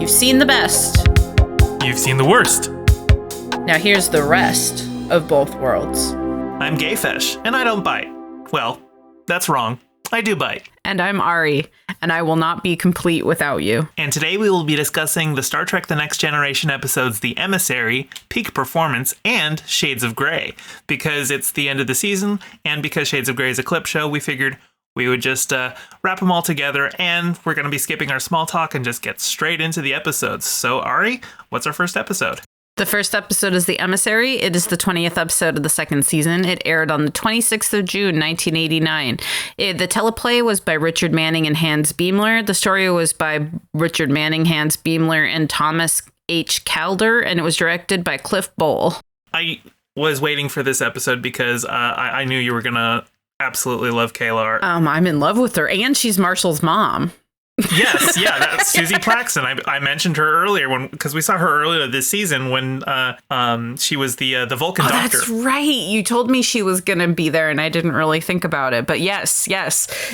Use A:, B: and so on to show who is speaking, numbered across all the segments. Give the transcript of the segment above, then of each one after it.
A: You've seen the best.
B: You've seen the worst.
A: Now here's the rest of both worlds.
B: I'm GayFesh, and I don't bite. Well, that's wrong. I do bite.
A: And I'm Ari, and I will not be complete without you.
B: And today we will be discussing the Star Trek The Next Generation episodes The Emissary, Peak Performance, and Shades of Grey. Because it's the end of the season, and because Shades of Grey is a clip show, we figured we would just wrap them all together, and we're going to be skipping our small talk and just get straight into the episodes. So, Ari, what's our first episode?
A: The first episode is The Emissary. It is the 20th episode of the second season. It aired on the 26th of June, 1989. The teleplay was by Richard Manning and Hans Beimler. The story was by Richard Manning, Hans Beimler, and Thomas H. Calder, and it was directed by Cliff Bowl.
B: I was waiting for this episode because I knew you were going to absolutely love Kayla.
A: I'm in love with her, and she's Marshall's mom.
B: Yes, yeah, that's Susie Plaxton. I mentioned her earlier because we saw her earlier this season when she was the Vulcan doctor.
A: That's right. You told me she was going to be there, and I didn't really think about it. But yes,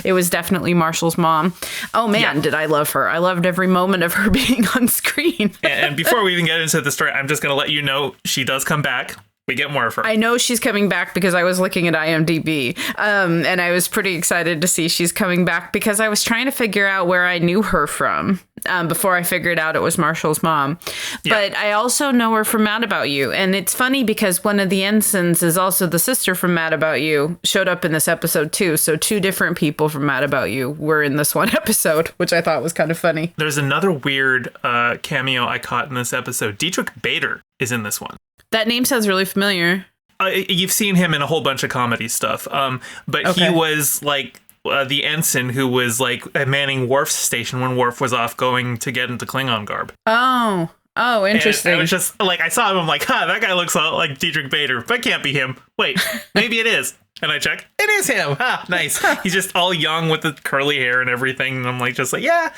A: it was definitely Marshall's mom. Oh man, Did I love her? I loved every moment of her being on screen.
B: And before we even get into the story, I'm just going to let you know she does come back. We get more of her.
A: I know she's coming back because I was looking at IMDb, and I was pretty excited to see she's coming back because I was trying to figure out where I knew her from before I figured out it was Marshall's mom. Yeah. But I also know her from Mad About You, and it's funny because one of the ensigns is also the sister from Mad About You, showed up in this episode too. So two different people from Mad About You were in this one episode, which I thought was kind of funny.
B: There's another weird cameo I caught in this episode. Dietrich Bader is in this one.
A: That name sounds really familiar.
B: You've seen him in a whole bunch of comedy stuff. But okay. He was like the ensign who was like manning Worf's station when Worf was off going to get into Klingon garb.
A: Oh, interesting.
B: And it was just like, I saw him, I'm like, that guy looks like Dietrich Bader. That can't be him. Wait, maybe it is. And I checked. It is him. Nice. He's just all young with the curly hair and everything. And I'm like, yeah,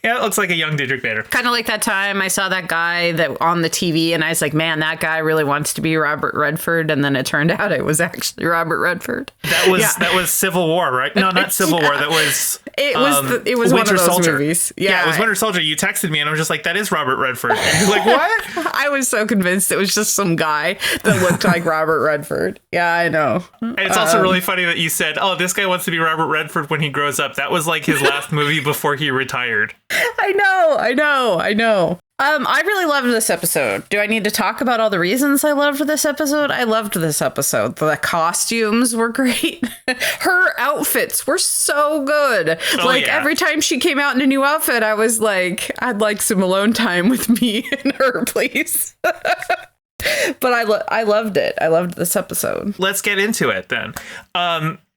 B: it looks like a young Dietrich Bader.
A: Kind of like that time I saw that guy that on the TV and I was like, man, that guy really wants to be Robert Redford. And then it turned out it was actually Robert Redford.
B: That was Civil War, right? No, not Civil War. That was
A: it was
B: Winter
A: one of those
B: Soldier.
A: Movies.
B: Yeah, it was Winter Soldier. You texted me and I was just like, that is Robert Redford. And you're like, what?
A: I was so convinced it was just some guy that looked like Robert Redford. Yeah, I know.
B: And it's also really funny that you said, oh, this guy wants to be Robert Redford when he grows up. That was like his last movie before he retired.
A: I know. I really loved this episode. Do I need to talk about all the reasons I loved this episode? I loved this episode. The costumes were great. Her outfits were so good. Every time she came out in a new outfit, I was like, I'd like some alone time with me and her, please. But I loved it. I loved this episode.
B: Let's get into it then.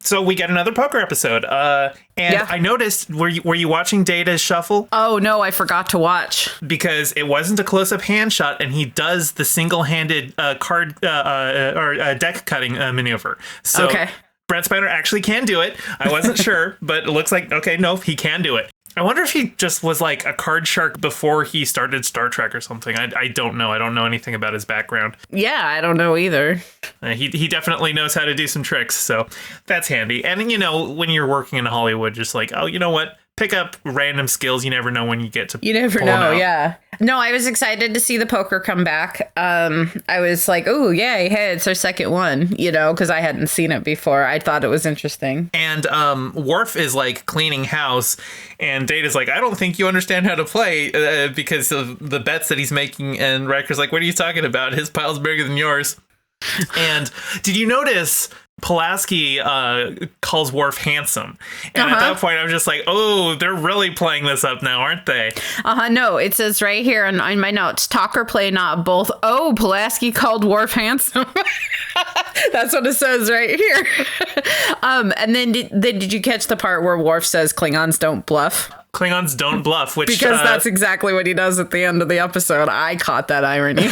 B: So we get another poker episode. I noticed, were you watching Data's shuffle?
A: Oh, no, I forgot to watch.
B: Because it wasn't a close-up hand shot, and he does the single-handed card or deck cutting maneuver. So okay. Brent Spiner actually can do it. I wasn't sure, but it looks like, okay, no, he can do it. I wonder if he just was like a card shark before he started Star Trek or something. I don't know. I don't know anything about his background.
A: Yeah, I don't know either.
B: He definitely knows how to do some tricks, so that's handy. And, when you're working in Hollywood, just like, oh, you know what? Pick up random skills. You never know when you get to
A: You never know, yeah. No, I was excited to see the poker come back. I was like, oh, yay, hey, it's our second one, because I hadn't seen it before. I thought it was interesting.
B: And Worf is like cleaning house, and Data's like, I don't think you understand how to play because of the bets that he's making. And Riker's like, what are you talking about? His pile's bigger than yours. And did you notice Pulaski calls Worf handsome? And at that point, I was just like, oh, they're really playing this up now, aren't they?
A: No, it says right here on my notes, talk or play, not both. Oh, Pulaski called Worf handsome. That's what it says right here. And then did you catch the part where Worf says Klingons don't bluff?
B: Klingons don't bluff, which
A: because that's exactly what he does at the end of the episode. I caught that irony.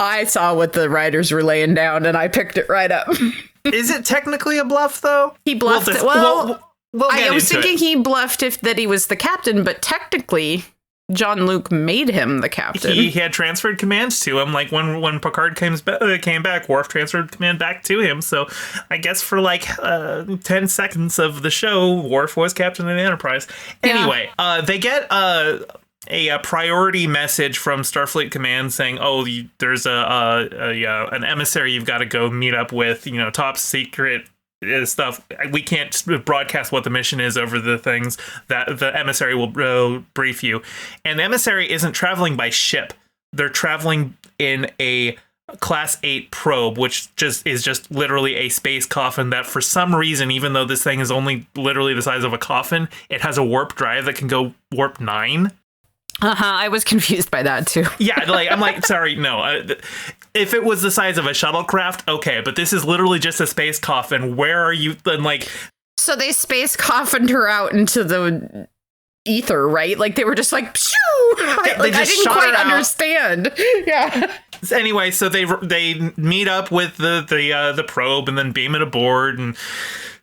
A: I saw what the writers were laying down, and I picked it right up.
B: Is it technically a bluff, though?
A: He bluffed. I was thinking he bluffed that he was the captain, but technically, Jean-Luc made him the captain.
B: He had transferred commands to him. Like when Picard came back, Worf transferred command back to him. So I guess for 10 seconds of the show, Worf was captain of the Enterprise. Anyway, they get a priority message from Starfleet Command saying, "Oh, there's an emissary you've got to go meet up with. Top secret stuff. We can't broadcast what the mission is over the things that the emissary will brief you." And the emissary isn't traveling by ship; they're traveling in a Class 8 probe, which is just literally a space coffin that, for some reason, even though this thing is only literally the size of a coffin, it has a warp drive that can go warp 9.
A: I was confused by that too.
B: Yeah, I'm like, sorry, no. If it was the size of a shuttlecraft, okay, but this is literally just a space coffin. Where are you? And
A: so they space coffined her out into the ether, right? Like they were just like, pshoo! I didn't quite understand. Yeah.
B: Anyway, so they meet up with the probe and then beam it aboard, and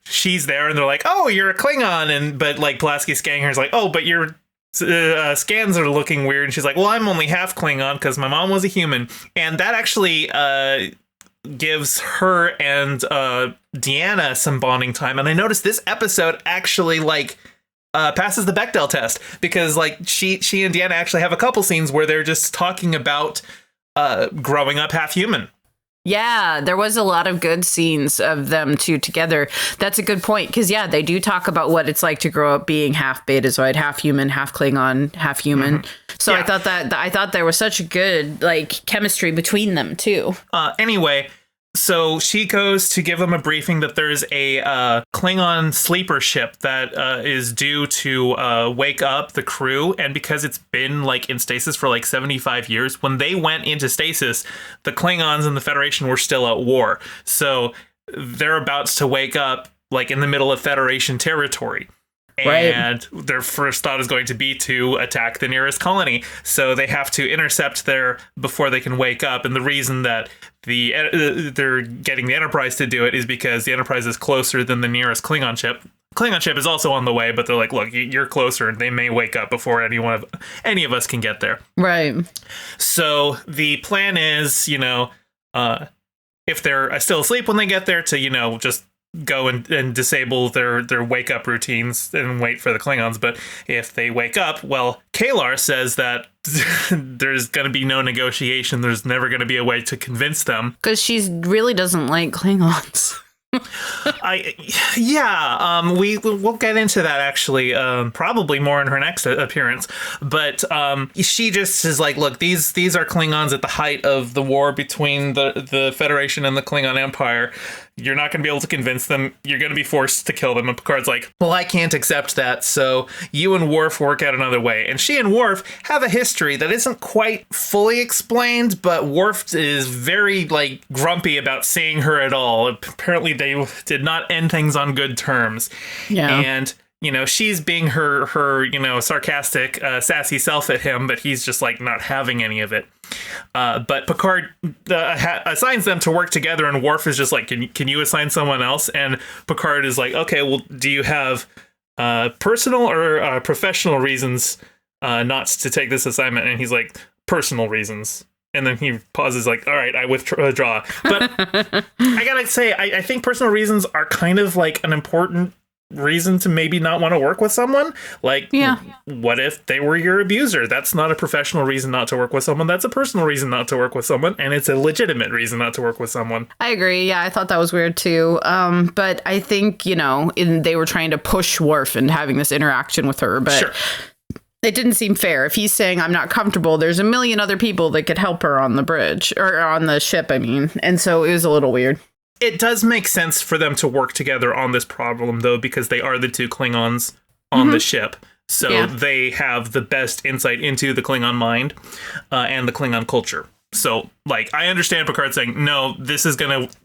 B: she's there, and they're like, "Oh, you're a Klingon," but Pulaski Skanger's like, "Oh, but your scans are looking weird," and she's like, "Well, I'm only half Klingon because my mom was a human," and that actually gives her and Deanna some bonding time. And I noticed this episode actually passes the Bechdel test, because she and Deanna actually have a couple scenes where they're just talking about growing up half human.
A: Yeah, there was a lot of good scenes of them two together. That's a good point, because they do talk about what it's like to grow up being half Betazoid, half human, half Klingon, half human. Mm-hmm. So yeah. I thought there was such a good chemistry between them too.
B: Anyway, so she goes to give them a briefing that there's a Klingon sleeper ship that is due to wake up the crew. And because it's been in stasis for 75 years, when they went into stasis, the Klingons and the Federation were still at war. So they're about to wake up in the middle of Federation territory. And their first thought is going to be to attack the nearest colony. So they have to intercept there before they can wake up. And the reason that they're getting the Enterprise to do it is because the Enterprise is closer than the nearest Klingon ship. Klingon ship is also on the way, but they're like, "Look, you're closer. They may wake up before any of us can get there."
A: Right.
B: So the plan is, if they're still asleep when they get there, to, just go and disable their wake up routines and wait for the Klingons. But if they wake up, well, Kalar says that there's going to be no negotiation. There's never going to be a way to convince them,
A: because she really doesn't like Klingons.
B: We'll get into that actually, probably more in her next appearance. But she just is like, "Look, these are Klingons at the height of the war between the Federation and the Klingon Empire. You're not going to be able to convince them. You're going to be forced to kill them." And Picard's like, "Well, I can't accept that. So you and Worf work out another way." And she and Worf have a history that isn't quite fully explained, but Worf is very grumpy about seeing her at all. Apparently they did not end things on good terms. Yeah. And she's being her sarcastic, sassy self at him, but he's just not having any of it. But Picard assigns them to work together, and Worf is just like, can you assign someone else? And Picard is like, "Okay, well, do you have personal or professional reasons not to take this assignment?" And he's like, "Personal reasons." And then he pauses "All right, I withdraw." But I gotta say, I think personal reasons are kind of an important reason to maybe not want to work with someone. What if they were your abuser? That's not a professional reason not to work with someone. That's a personal reason not to work with someone, and it's a legitimate reason not to work with someone.
A: I agree. Yeah, I thought that was weird too. But I think they were trying to push Worf and having this interaction with her, but sure. It didn't seem fair. If he's saying, "I'm not comfortable," there's a million other people that could help her on the bridge, or on the ship, I mean. And so it was a little weird.
B: It does make sense for them to work together on this problem, though, because they are the two Klingons on the ship. So they have the best insight into the Klingon mind and the Klingon culture. So, I understand Picard saying, "No, this is going to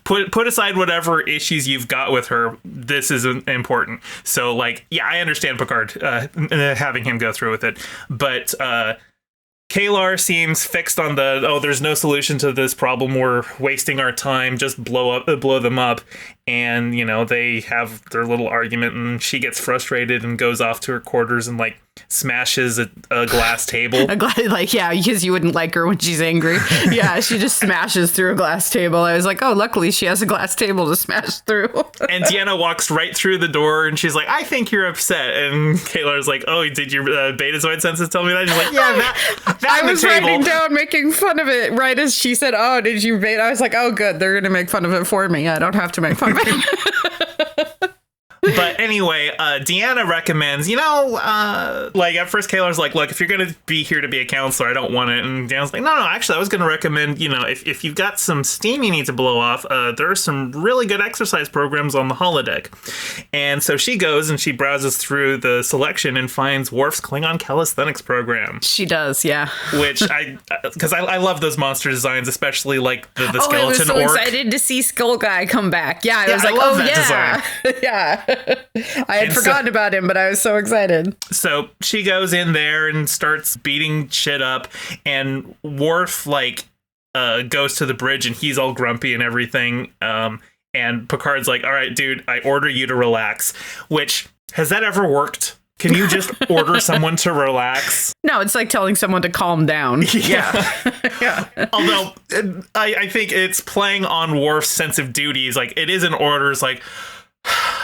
B: put aside whatever issues you've got with her. This isn't important." So, I understand Picard having him go through with it. But Kalar seems fixed on there's no solution to this problem. We're wasting our time. Just blow them up. And, they have their little argument, and she gets frustrated and goes off to her quarters and smashes a glass table.
A: Because you wouldn't like her when she's angry. Yeah, she just smashes through a glass table. I was like, oh, luckily she has a glass table to smash through.
B: And Deanna walks right through the door, and she's like, I think you're upset. And Kayla's like, oh, did your Betazoid senses tell me that? She's like, yeah, that
A: I was writing down making fun of it right as she said, oh, did you beta? I was like, oh, good. They're going to make fun of it for me. I don't have to make fun of it.
B: But anyway, Deanna recommends, at first Kayla's like, look, if you're going to be here to be a counselor, I don't want it. And Deanna's like, no, actually, I was going to recommend, if you've got some steam you need to blow off, there are some really good exercise programs on the holodeck. And so she goes and she browses through the selection and finds Worf's Klingon calisthenics program.
A: She does, yeah.
B: Which because I love those monster designs, especially like the skeleton orc. I was so
A: excited to see Skull Guy come back. Yeah, I was like, oh, yeah. Yeah. I had forgotten about him, but I was so excited. So
B: she goes in there and starts beating shit up, and Worf goes to the bridge and he's all grumpy and everything. And Picard's like, all right, dude, I order you to relax. Which, has that ever worked? Can you just order someone to relax?
A: No, it's like telling someone to calm down.
B: Yeah. Yeah. Although I think it's playing on Worf's sense of duty. It's like, it is an order. It's like,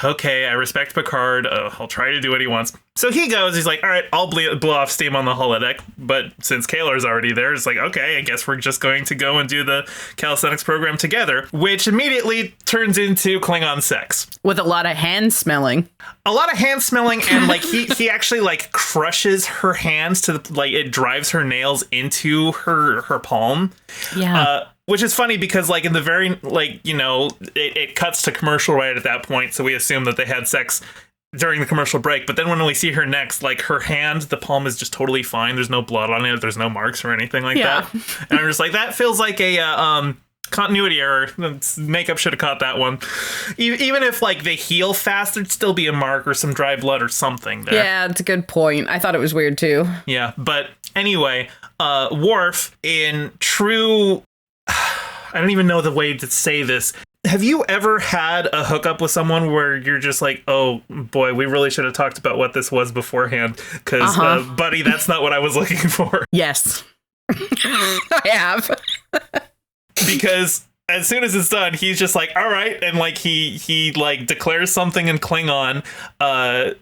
B: okay, I respect Picard. I'll try to do what he wants. So he goes, he's like, all right, I'll blow off steam on the holodeck. But since Kalar's already there, it's like, okay, I guess we're just going to go and do the calisthenics program together, which immediately turns into Klingon sex.
A: With a lot of hand smelling.
B: A lot of hand smelling, and he actually crushes her hands to it drives her nails into her palm.
A: Yeah.
B: Which is funny because, in the very, it cuts to commercial right at that point, so we assume that they had sex during the commercial break. But then when we see her next, her hand, the palm is just totally fine. There's no blood on it. There's no marks or anything like that. And I'm just like, that feels like a continuity error. Makeup should have caught that one. Even if, they heal fast, there'd still be a mark or some dry blood or something there.
A: Yeah, that's a good point. I thought it was weird, too.
B: Yeah, but anyway, Worf, in true... I don't even know the way to say this. Have you ever had a hookup with someone where you're just like, oh, boy, we really should have talked about what this was beforehand? Because, buddy, that's not what I was looking for.
A: Yes. I have.
B: Because as soon as it's done, he's just like, all right. And he declares something in Klingon,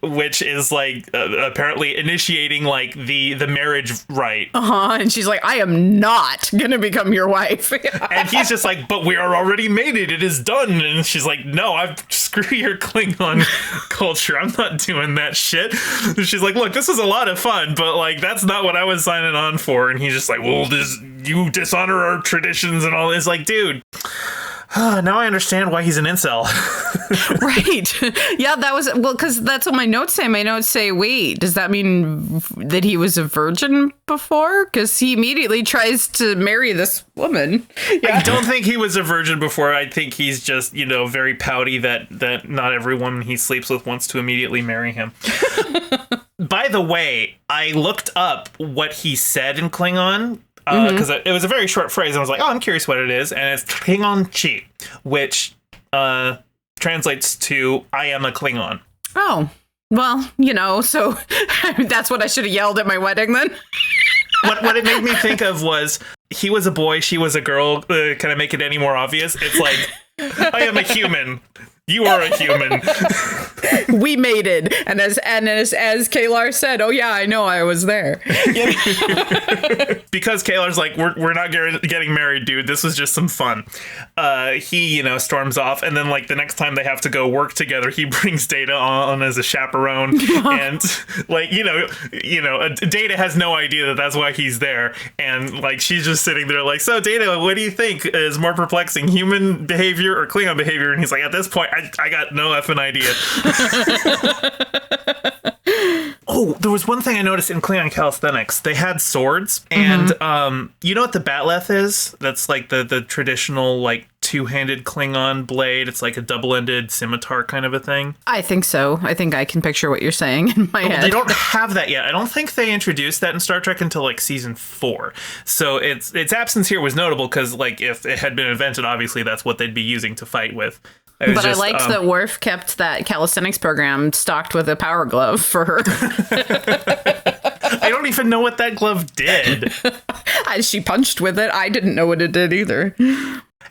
B: which is apparently initiating the marriage rite.
A: And she's like, I am not going to become your wife.
B: And he's just like, but we are already mated. It is done. And she's like, no, screw your Klingon culture. I'm not doing that shit. And she's like, look, this was a lot of fun, but that's not what I was signing on for. And he's just like, well, you dishonor our traditions and all this. Dude. Now I understand why he's an incel.
A: Right. Yeah, that was... Well, because that's what my notes say. My notes say, wait, does that mean that he was a virgin before? Because he immediately tries to marry this woman.
B: Yeah. I don't think he was a virgin before. I think he's just, very pouty that not every woman he sleeps with wants to immediately marry him. By the way, I looked up what he said in Klingon. Because it was a very short phrase, and I was like, oh, I'm curious what it is. And it's Klingon Chi, which translates to, I am a Klingon.
A: Oh, well, so that's what I should have yelled at my wedding then.
B: What it made me think of was, he was a boy, she was a girl. Can I make it any more obvious? It's like, I am a human. You are a human.
A: We mated, and as Kalar said, oh yeah, I know, I was there.
B: Because Kalar's like, we're not getting married, dude. This was just some fun. He storms off, and then the next time they have to go work together, he brings Data on as a chaperone, and Data has no idea that that's why he's there, and she's just sitting there so Data, what do you think is more perplexing, human behavior or Klingon behavior? And he's like, at this point, I got no effing idea. Oh, there was one thing I noticed in Klingon calisthenics. They had swords, and you know what the batleth is? That's the traditional two-handed Klingon blade. It's a double-ended scimitar kind of a thing.
A: I think so. I think I can picture what you're saying in my head.
B: They don't have that yet. I don't think they introduced that in Star Trek until season 4. So its absence here was notable because if it had been invented, obviously that's what they'd be using to fight with.
A: But I liked that Worf kept that calisthenics program stocked with a power glove for her.
B: don't even know what that glove did.
A: She punched with it. I didn't know what it did either.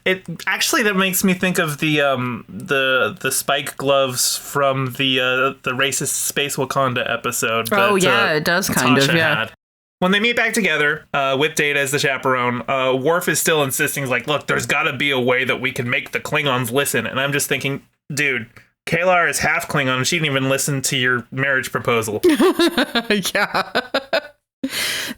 B: It actually, that makes me think of the spike gloves from the racist Space Wakanda episode.
A: Oh yeah, it does kind
B: Natasha
A: of. Yeah.
B: had. When they meet back together with Data as the chaperone, Worf is still insisting, like, look, there's got to be a way that we can make the Klingons listen. And I'm just thinking, dude, Kalar is half Klingon and she didn't even listen to your marriage proposal.
A: Yeah.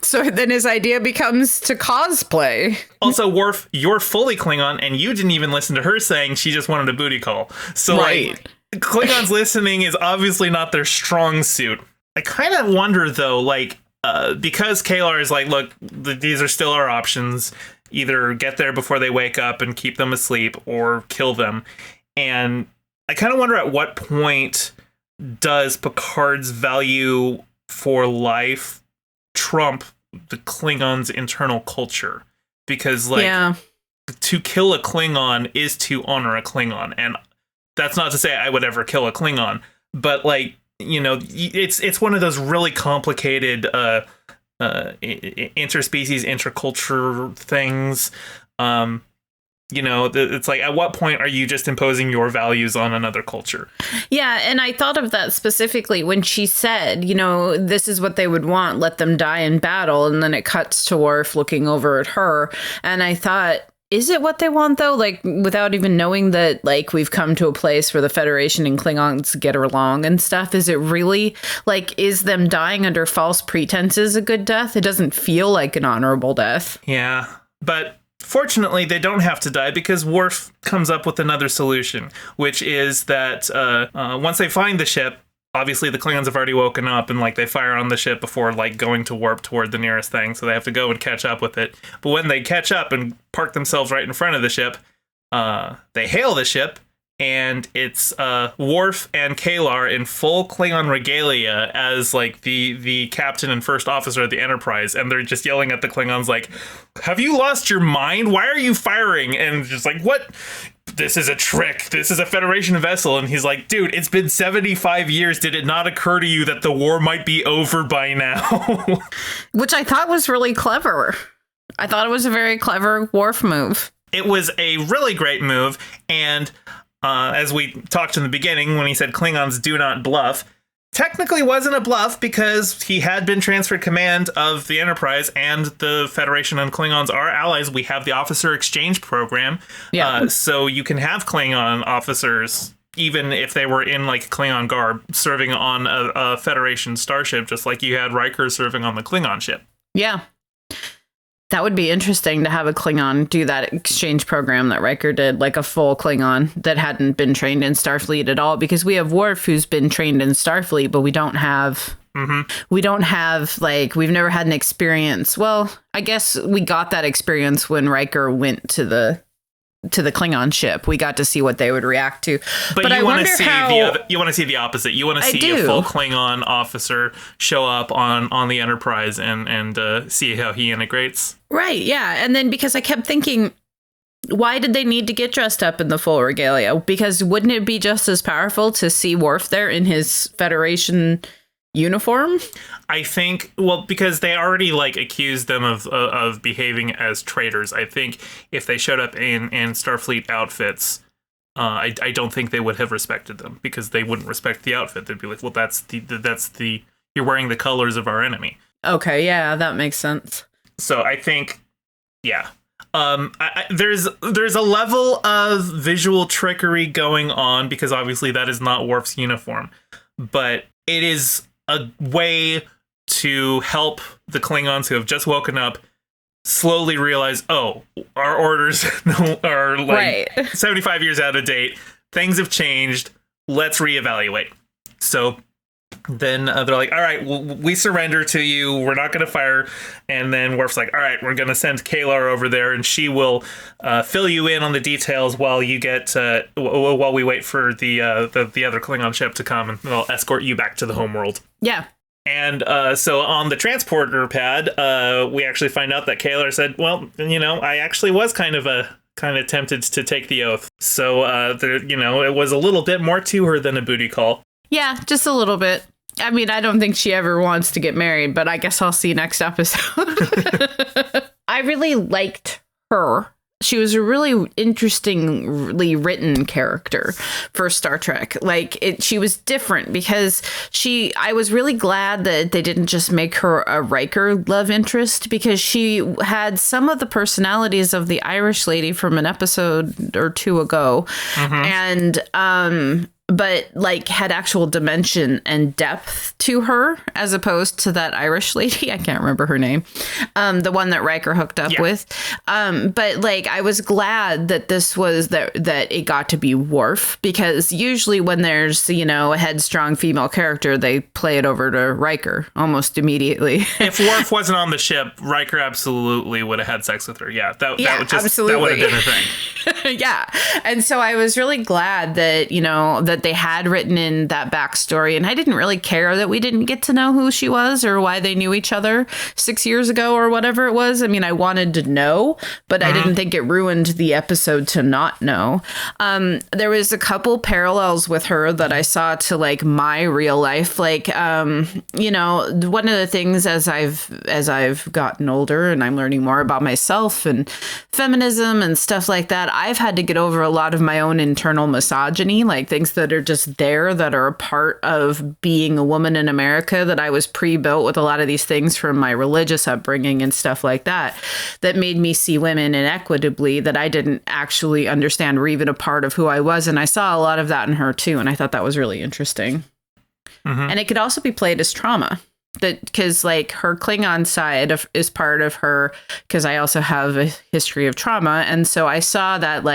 A: So then his idea becomes to cosplay.
B: Also, Worf, you're fully Klingon, and you didn't even listen to her saying she just wanted a booty call. So, like, Klingons listening is obviously not their strong suit. I kind of wonder, though, like, because Kalar is like, look, these are still our options. Either get there before they wake up and keep them asleep, or kill them. And I kind of wonder at what point does Picard's value for life trump the Klingons' internal culture, because like to kill a Klingon is to honor a Klingon, and that's not to say I would ever kill a Klingon, but like, you know, it's one of those really complicated interspecies, interculture things. You know, it's like, at what point are you just imposing your values on another culture?
A: Yeah, and I thought of that specifically when she said, you know, this is what they would want, let them die in battle. And then it cuts to Worf looking over at her. And I thought, is it what they want, though? Like, without even knowing that, like, we've come to a place where the Federation and Klingons get along and stuff. Is it really, like, is them dying under false pretenses a good death? It doesn't feel like an honorable death.
B: Yeah, but fortunately, they don't have to die, because Worf comes up with another solution, which is that once they find the ship, obviously the Klingons have already woken up, and like they fire on the ship before like going to warp toward the nearest thing, so they have to go and catch up with it. But when they catch up and park themselves right in front of the ship, they hail the ship, and it's Worf and Kalar in full Klingon regalia as like the captain and first officer of the Enterprise, and they're just yelling at the Klingons like, have you lost your mind? Why are you firing? And just like, what? This is a trick. This is a Federation vessel. And he's like, dude, it's been 75 years. Did it not occur to you that the war might be over by now?
A: Which I thought was really clever. I thought it was a very clever Worf move.
B: It was a really great move, and as we talked in the beginning, when he said Klingons do not bluff, technically wasn't a bluff, because he had been transferred command of the Enterprise, and the Federation and Klingons are allies. We have the officer exchange program. Yeah. So you can have Klingon officers, even if they were in like Klingon garb, serving on a Federation starship, just like you had Riker serving on the Klingon ship.
A: Yeah. That would be interesting to have a Klingon do that exchange program that Riker did, like a full Klingon that hadn't been trained in Starfleet at all, because we have Worf who's been trained in Starfleet, but we don't have, like, we've never had an experience. Well, I guess we got that experience when Riker went to the Klingon ship. We got to see what they would react to.
B: But you want to see you want to see the opposite. You want to see a full Klingon officer show up on the Enterprise and see how he integrates.
A: Right, yeah. And then because I kept thinking, why did they need to get dressed up in the full regalia? Because wouldn't it be just as powerful to see Worf there in his Federation uniform?
B: I think, well, because they already like accused them of behaving as traitors. I think if they showed up in Starfleet outfits, I don't think they would have respected them, because they wouldn't respect the outfit. They'd be like, well, that's the you're wearing the colors of our enemy.
A: Okay, yeah, that makes sense.
B: So I think, yeah. There's a level of visual trickery going on, because obviously that is not Worf's uniform, but it is a way to help the Klingons who have just woken up slowly realize, oh, our orders are like 75 years out of date. Things have changed. Let's reevaluate. So then they're like, all right, well, we surrender to you. We're not going to fire. And then Worf's like, all right, we're going to send Kalar over there, and she will fill you in on the details while you get while we wait for the other Klingon ship to come, and they'll escort you back to the homeworld.
A: Yeah.
B: And so on the transporter pad, we actually find out that Kalar said, well, you know, I actually was kind of tempted to take the oath. So, it was a little bit more to her than a booty call.
A: Yeah, just a little bit. I mean, I don't think she ever wants to get married, but I guess I'll see next episode. I really liked her. She was a really interestingly written character for Star Trek. She was different because I was really glad that they didn't just make her a Riker love interest, because she had some of the personalities of the Irish lady from an episode or two ago. And, but had actual dimension and depth to her, as opposed to that Irish lady. I can't remember her name. The one that Riker hooked up with. But I was glad that this was that it got to be Worf, because usually when there's, a headstrong female character, they play it over to Riker almost immediately.
B: If Worf wasn't on the ship, Riker absolutely would have had sex with her. Yeah, that would have been a thing.
A: Yeah. And so I was really glad that, that they had written in that backstory. And I didn't really care that we didn't get to know who she was or why they knew each other 6 years ago or whatever it was. I mean, I wanted to know, but I didn't think it ruined the episode to not know. There was a couple parallels with her that I saw to my real life. One of the things as I've gotten older and I'm learning more about myself and feminism and stuff like that, I've had to get over a lot of my own internal misogyny, things that are just there, that are a part of being a woman in America, that I was pre-built with a lot of these things from my religious upbringing and stuff like that made me see women inequitably, that I didn't actually understand were even a part of who I was. And I saw a lot of that in her too. And I thought that was really interesting. And it could also be played as trauma. Because her Klingon side is part of her, because I also have a history of trauma. And so I saw that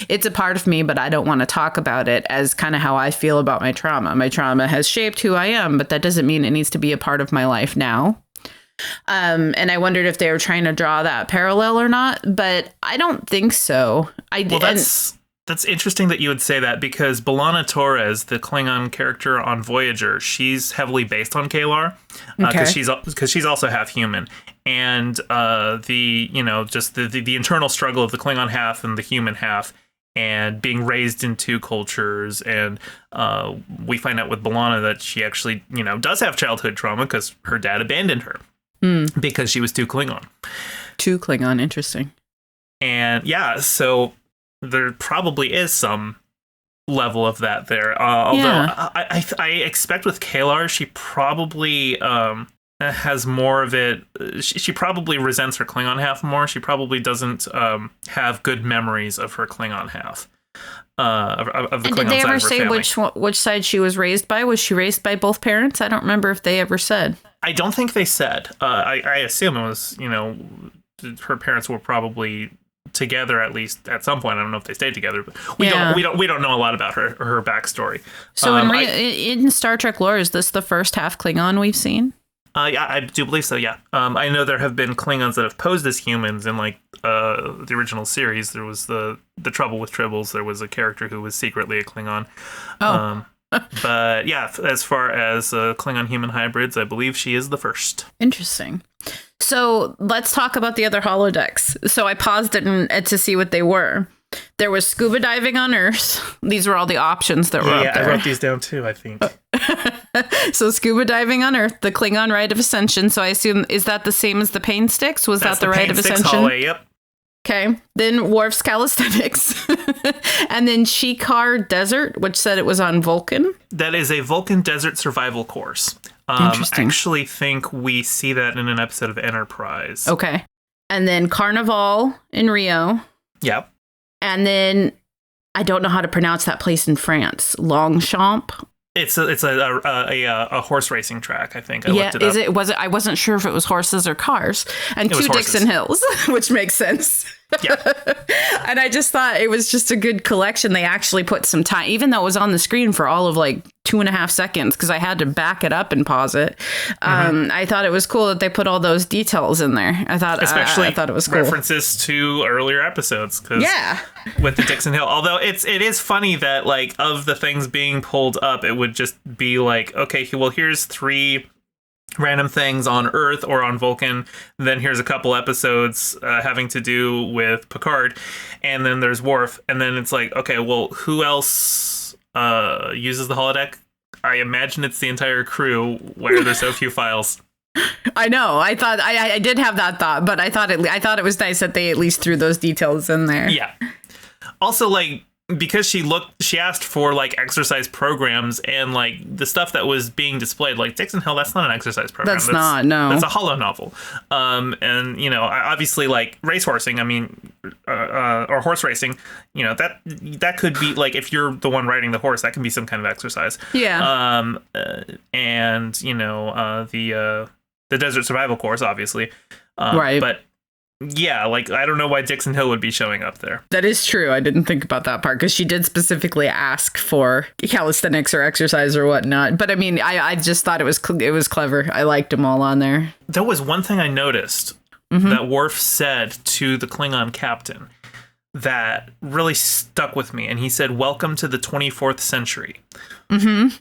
A: it's a part of me, but I don't want to talk about it, as kind of how I feel about my trauma. My trauma has shaped who I am, but that doesn't mean it needs to be a part of my life now. And I wondered if they were trying to draw that parallel or not, but I don't think so.
B: That's interesting that you would say that, because B'Elanna Torres, the Klingon character on Voyager, she's heavily based on Kalar, because she's also half human, and the internal struggle of the Klingon half and the human half, and being raised in two cultures, and we find out with B'Elanna that she actually does have childhood trauma because her dad abandoned her because she was too Klingon.
A: Too Klingon, interesting.
B: And so there probably is some level of that there. Although I expect with Kalar, she probably has more of it. She probably resents her Klingon half more. She probably doesn't have good memories of her Klingon half. Of the Klingon side of her family.
A: Did they ever say which side she was raised by? Was she raised by both parents? I don't remember if they ever said.
B: I don't think they said. I assume it was, her parents were probably together, at least at some point. I don't know if they stayed together, but we don't know a lot about her backstory.
A: So in Star Trek lore, is this the first half Klingon we've seen?
B: Yeah, I do believe so. Yeah, I know there have been Klingons that have posed as humans in the original series. There was the Trouble with Tribbles. There was a character who was secretly a Klingon. But yeah, as far as Klingon human hybrids, I believe she is the first.
A: Interesting. So let's talk about the other holodecks. So I paused it to see what they were. There was scuba diving on Earth. These were all the options that were up there.
B: I wrote these down too, I think.
A: So scuba diving on Earth, the Klingon Rite of Ascension. So I assume, is that the same as the Pain Sticks? Was that the Rite of Ascension?
B: Hallway, yep.
A: Okay. Then Worf's Calisthenics. And then Shikar Desert, which said it was on Vulcan.
B: That is a Vulcan desert survival course.
A: Interesting.
B: I actually think we see that in an episode of Enterprise.
A: Okay. And then Carnival in Rio.
B: Yep.
A: And then I don't know how to pronounce that place in France. Longchamp.
B: It's a horse racing track, I think. I looked it up.
A: I wasn't sure if it was horses or cars. And two Dixon Hills, which makes sense.
B: Yeah.
A: And I just thought it was just a good collection. They actually put some time, even though it was on the screen for all of 2.5 seconds, because I had to back it up and pause it. I thought it was cool that they put all those details in there. I thought it was cool.
B: References to earlier episodes.
A: Yeah.
B: With the Dixon Hill. Although it is funny that of the things being pulled up, it would just be okay, well, here's 3 random things on Earth or on Vulcan. Then here's a couple episodes having to do with Picard. And then there's Worf. And then it's okay, well, who else uses the holodeck? I imagine it's the entire crew. Why are there so few files?
A: I know. I thought I did have that thought, but I thought it was nice that they at least threw those details in there.
B: Yeah. Also, like, because she asked for like exercise programs, and like the stuff that was being displayed, like Dixon Hill, that's not an exercise program.
A: That's not, no.
B: That's a hollow novel. And you know, obviously, like racehorsing, I mean, or horse racing, you know, that could be like, if you're the one riding the horse, that can be some kind of exercise.
A: Yeah.
B: And you know, the desert survival course, obviously.
A: Right.
B: But yeah, like, I don't know why Dixon Hill would be showing up there.
A: That is true. I didn't think about that part, because she did specifically ask for calisthenics or exercise or whatnot. But I mean, I just thought it was clever. I liked them all on there.
B: There was one thing I noticed that Worf said to the Klingon captain that really stuck with me. And he said, "Welcome to the 24th century."
A: Mm-hmm.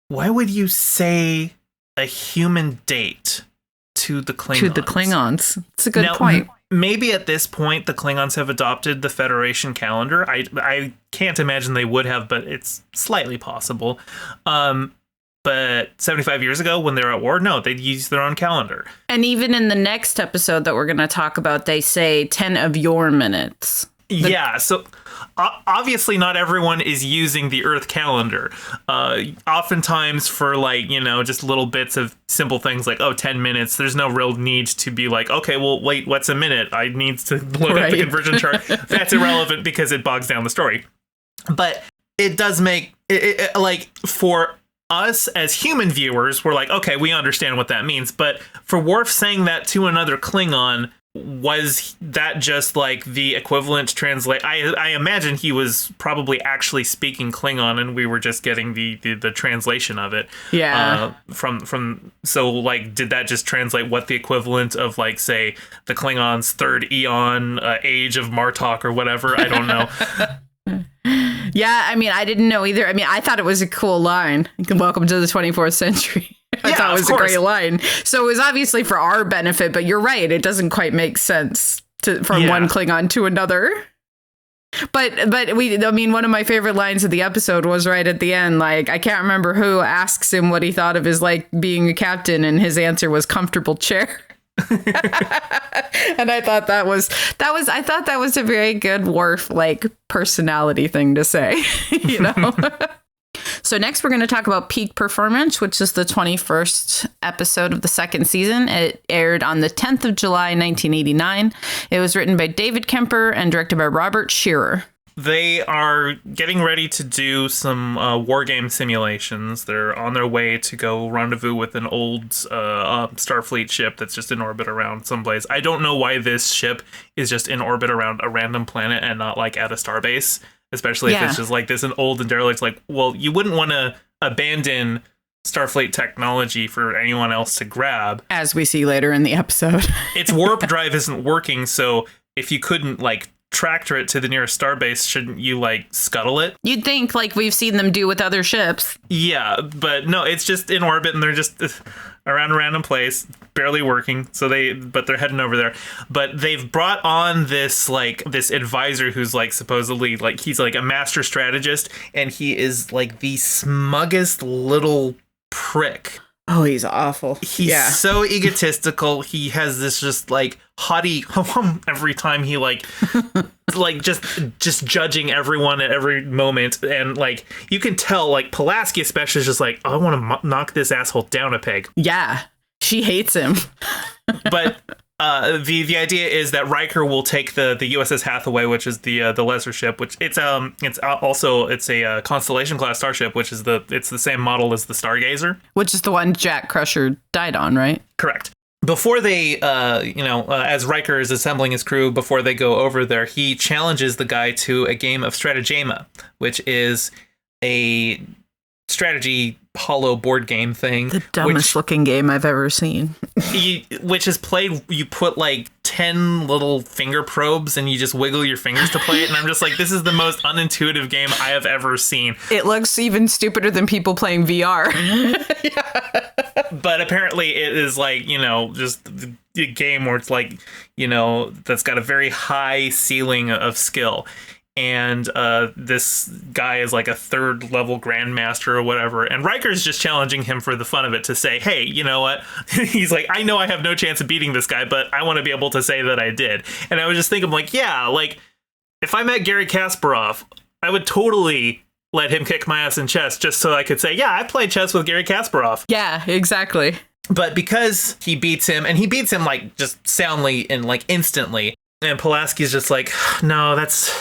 B: Why would you say a human date to the Klingons?
A: To the Klingons. It's a good point.
B: Maybe at this point the Klingons have adopted the Federation calendar. I can't imagine they would have, but it's slightly possible. But 75 years ago, when they were at war, no, they'd use their own calendar.
A: And even in the next episode that we're going to talk about, they say 10 of your minutes.
B: Yeah, so obviously not everyone is using the Earth calendar. Oftentimes for, like, you know, just little bits of simple things like, 10 minutes, there's no real need to be like, okay, well, wait, what's a minute? I need to load up the conversion chart. That's irrelevant because it bogs down the story. But it does make it like, for us as human viewers, we're like, okay, we understand what that means. But for Worf saying that to another Klingon, was that just like the equivalent to translate? I imagine he was probably actually speaking Klingon, and we were just getting the translation of it.
A: Yeah.
B: From so, like, did that just translate what the equivalent of, like, say, the Klingons' third eon age of Martok or whatever? I don't know.
A: Yeah, I mean, I didn't know either. I mean, I thought it was a cool line. Welcome to the 24th century. I thought it was a great line. So it was obviously for our benefit, but you're right. It doesn't quite make sense from one Klingon to another. But I mean, one of my favorite lines of the episode was right at the end. Like, I can't remember who asks him what he thought of his, like, being a captain, and his answer was comfortable chair. And I thought that was a very good Worf, like, personality thing to say, you know. So next we're going to talk about Peak Performance, which is the 21st episode of the second season. It aired on the 10th of July, 1989. It was written by David Kemper and directed by Robert Shearer.
B: They are getting ready to do some war game simulations. They're on their way to go rendezvous with an old Starfleet ship that's just in orbit around someplace. I don't know why this ship is just in orbit around a random planet and not, like, at a starbase, especially if it's just like this, an old and derelict. Like, well, you wouldn't want to abandon Starfleet technology for anyone else to grab.
A: As we see later in the episode.
B: Its warp drive isn't working, so if you couldn't, like, tractor it to the nearest starbase, shouldn't you, like, scuttle it?
A: You'd think, like we've seen them do with other ships. Yeah,
B: but no, it's just in orbit, and they're just around a random place, barely working. But they're heading over there. But they've brought on this advisor who's, like, supposedly, like, he's like a master strategist, and he is, like, the smuggest little prick.
A: Oh, he's awful.
B: He's so egotistical. He has this just, like, haughty every time he, like just judging everyone at every moment. And, like, you can tell, like, Pulaski especially is just like, I want to knock this asshole down a peg.
A: Yeah, she hates him.
B: But the idea is that Riker will take the USS Hathaway, which is the lesser ship, which it's a Constellation class starship, which is the same model as the Stargazer,
A: which is the one Jack Crusher died on, right?
B: Correct. Before they, as Riker is assembling his crew, before they go over there, he challenges the guy to a game of Stratagema, which is a strategy hollow board game thing.
A: The dumbest looking game I've ever seen.
B: Which is played, you put, like, 10 little finger probes and you just wiggle your fingers to play it. And I'm just like, this is the most unintuitive game I have ever seen.
A: It looks even stupider than people playing VR.
B: But apparently it is, like, you know, just the game where it's like, you know, that's got a very high ceiling of skill. and this guy is like a 3rd level grandmaster or whatever, and Riker's just challenging him for the fun of it to say, hey, you know what? He's like, I know I have no chance of beating this guy, but I want to be able to say that I did. And I was just thinking, like, yeah, like, if I met Gary Kasparov, I would totally let him kick my ass in chess just so I could say, yeah, I played chess with Gary Kasparov.
A: Yeah, exactly.
B: But because he beats him, and he beats him like just soundly and like instantly, and Pulaski's just like, no, that's...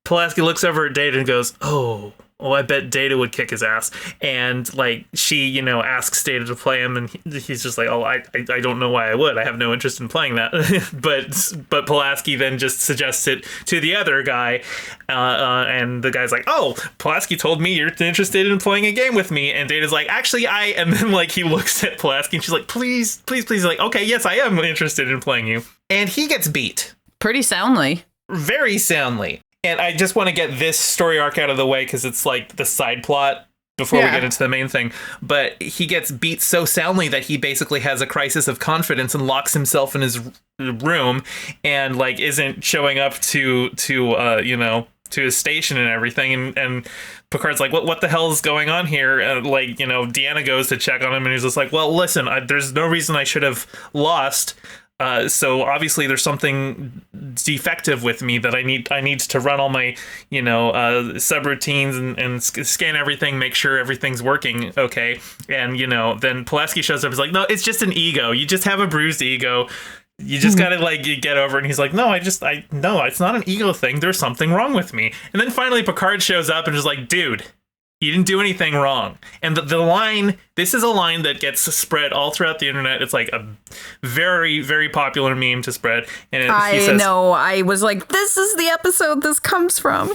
B: Pulaski looks over at Data and goes, oh, I bet Data would kick his ass. And like she, you know, asks Data to play him, and he's just like, oh, I don't know why I would. I have no interest in playing that. but Pulaski then just suggests it to the other guy, and the guy's like, oh, Pulaski told me you're interested in playing a game with me. And Data's like, actually, and then like he looks at Pulaski and she's like, please. He's like, okay, yes, I am interested in playing you. And he gets beat.
A: Pretty soundly.
B: Very soundly. And I just want to get this story arc out of the way because it's like the side plot before we get into the main thing. But he gets beat so soundly that he basically has a crisis of confidence and locks himself in his room and like isn't showing up to his station and everything. And Picard's like, what the hell is going on here? Like, you know, Deanna goes to check on him and he's just like, well, listen, there's no reason I should have lost. So obviously there's something defective with me that I need to run all my, subroutines and scan everything, make sure everything's working. Okay. And, then Pulaski shows up. He's like, no, it's just an ego. You just have a bruised ego. You just gotta get over it. And he's like, no, no, it's not an ego thing. There's something wrong with me. And then finally Picard shows up and is like, dude, you didn't do anything wrong. And the line, this is a line that gets spread all throughout the internet. It's like a very, very popular meme to spread. And
A: he says, know. I was like, this is the episode this comes from.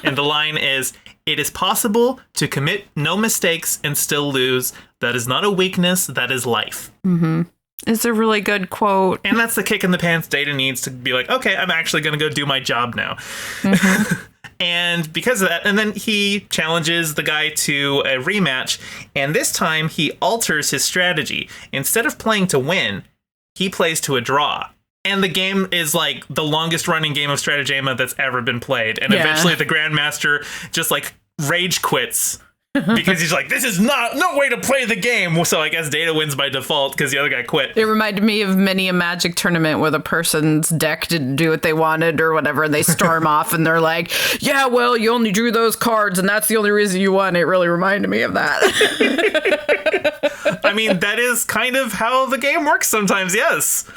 B: And the line is, it is possible to commit no mistakes and still lose. That is not a weakness. That is life.
A: Mm-hmm. It's a really good quote.
B: And that's the kick in the pants Data needs to be like, okay, I'm actually going to go do my job now.
A: Mm-hmm.
B: And because of that, and then he challenges the guy to a rematch, and this time he alters his strategy. Instead of playing to win, he plays to a draw. And the game is like the longest running game of Stratagema that's ever been played. And eventually the Grandmaster just like rage quits. Because he's like, this is no way to play the game. So I guess Data wins by default because the other guy quit.
A: It reminded me of many a Magic tournament where the person's deck didn't do what they wanted or whatever. And they storm off and they're like, yeah, well, you only drew those cards and that's the only reason you won. It really reminded me of that.
B: I mean, that is kind of how the game works sometimes, yes.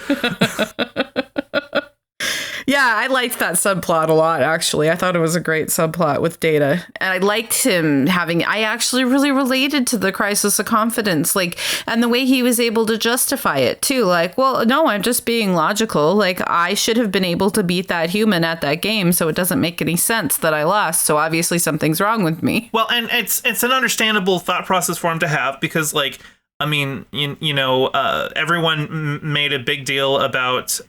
A: Yeah, I liked that subplot a lot, actually. I thought it was a great subplot with Data. And I liked him I actually really related to the crisis of confidence, and the way he was able to justify it, too. Like, well, no, I'm just being logical. Like, I should have been able to beat that human at that game, so it doesn't make any sense that I lost. So obviously something's wrong with me.
B: Well, and it's an understandable thought process for him to have because, everyone made a big deal about...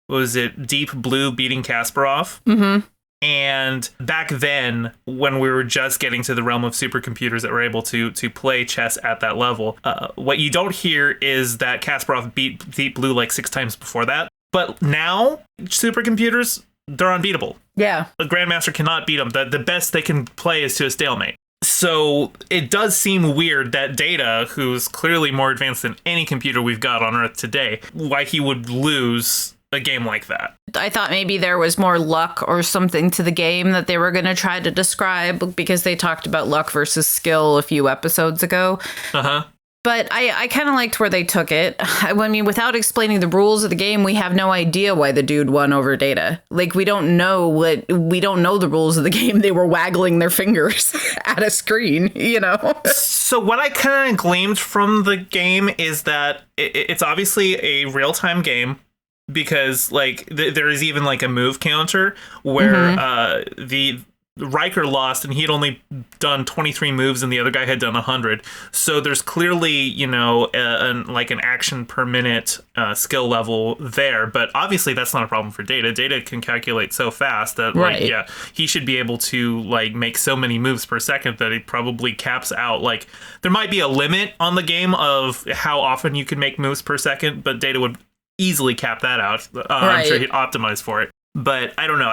B: was it Deep Blue beating Kasparov?
A: Mm-hmm.
B: And back then, when we were just getting to the realm of supercomputers that were able to play chess at that level, what you don't hear is that Kasparov beat Deep Blue like 6 times before that. But now, supercomputers, they're unbeatable.
A: Yeah.
B: The Grandmaster cannot beat them. The best they can play is to a stalemate. So it does seem weird that Data, who's clearly more advanced than any computer we've got on Earth today, why he would lose a game like that.
A: I thought maybe there was more luck or something to the game that they were going to try to describe because they talked about luck versus skill a few episodes ago.
B: Uh-huh.
A: But I kind of liked where they took it. I mean, without explaining the rules of the game, we have no idea why the dude won over Data. Like, we don't know the rules of the game. They were waggling their fingers at a screen,
B: So what I kind of gleaned from the game is that it's obviously a real-time game. Because there is even a move counter where the Riker lost and he had only done 23 moves and the other guy had done 100. So there's clearly an action per minute skill level there. But obviously that's not a problem for Data. Data can calculate so fast that he should be able to make so many moves per second that it probably caps out. There might be a limit on the game of how often you can make moves per second, but Data would easily cap that out. I'm sure he'd optimize for it. But I don't know.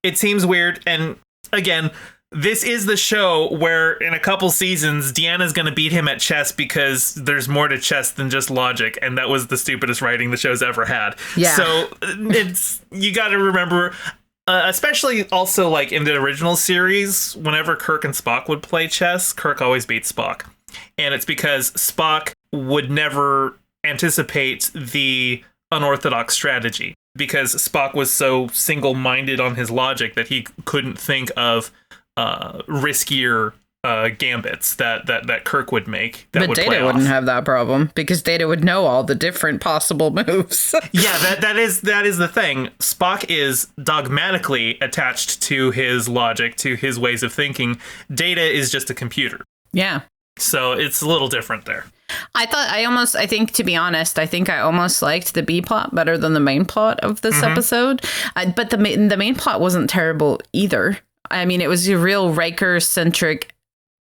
B: it seems weird. And again, this is the show where in a couple seasons, Deanna's going to beat him at chess because there's more to chess than just logic. And that was the stupidest writing the show's ever had.
A: Yeah.
B: So you got to remember, especially also like in the original series, whenever Kirk and Spock would play chess, Kirk always beats Spock. And it's because Spock would never anticipate the unorthodox strategy, because Spock was so single-minded on his logic that he couldn't think of riskier gambits that Kirk would make. That
A: but
B: would
A: Data
B: play
A: wouldn't
B: off.
A: have that problem, because Data would know all the different possible moves.
B: Yeah, that is the thing. Spock is dogmatically attached to his logic, to his ways of thinking. Data is just a computer.
A: Yeah.
B: So it's a little different there.
A: I think, to be honest, I think I almost liked the B plot better than the main plot of this episode. But the main plot wasn't terrible either. I mean, it was a real Riker-centric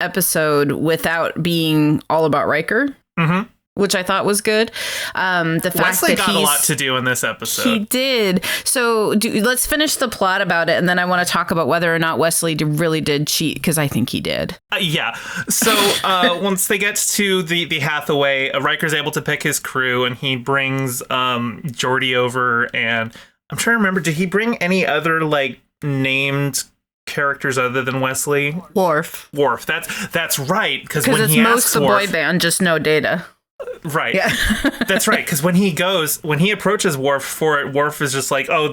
A: episode without being all about Riker. Mm-hmm. Which I thought was good. The fact
B: Wesley
A: that
B: got a lot to do in this episode.
A: He did. So let's finish the plot about it, and then I want to talk about whether or not Wesley really did cheat, because I think he did.
B: Yeah. So once they get to the Hathaway, Riker's able to pick his crew, and he brings Geordi over. And I'm trying to remember, did he bring any other like named characters other than Wesley?
A: Worf.
B: That's right. Because when
A: it's
B: he
A: most
B: asks
A: the
B: Worf,
A: boy band, just no Data.
B: Right.
A: Yeah.
B: That's right. Because when he approaches Worf for it, Worf is just like, oh,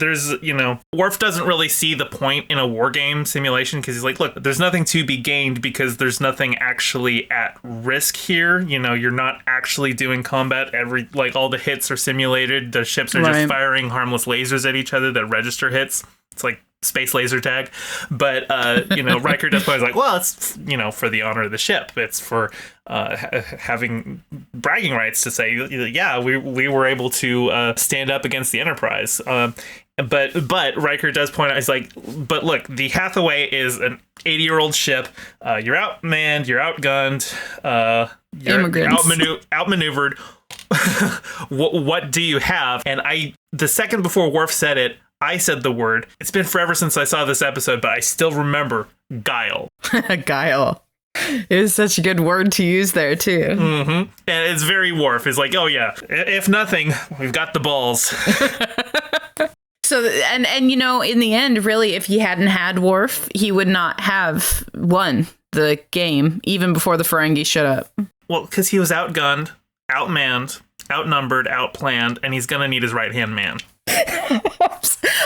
B: Worf doesn't really see the point in a war game simulation, because he's like, look, there's nothing to be gained because there's nothing actually at risk here. You're not actually doing combat. All the hits are simulated. The ships are just firing harmless lasers at each other that register hits. It's like space laser tag. But, Riker does point, like, well, it's, for the honor of the ship. It's for having bragging rights to say, yeah, we were able to stand up against the Enterprise. But Riker does point out, he's like, but look, the Hathaway is an 80-year-old ship. You're outmanned, you're outgunned, you're outmaneuvered. What do you have? And the second before Worf said it, I said the word. It's been forever since I saw this episode, but I still remember guile.
A: Guile. It is such a good word to use there, too.
B: Mm-hmm. And it's very Worf. It's like, oh, yeah, if nothing, we've got the balls.
A: So, and in the end, really, if he hadn't had Worf, he would not have won the game, even before the Ferengi showed up.
B: Well, because he was outgunned, outmanned, outnumbered, outplanned, and he's going to need his right-hand man.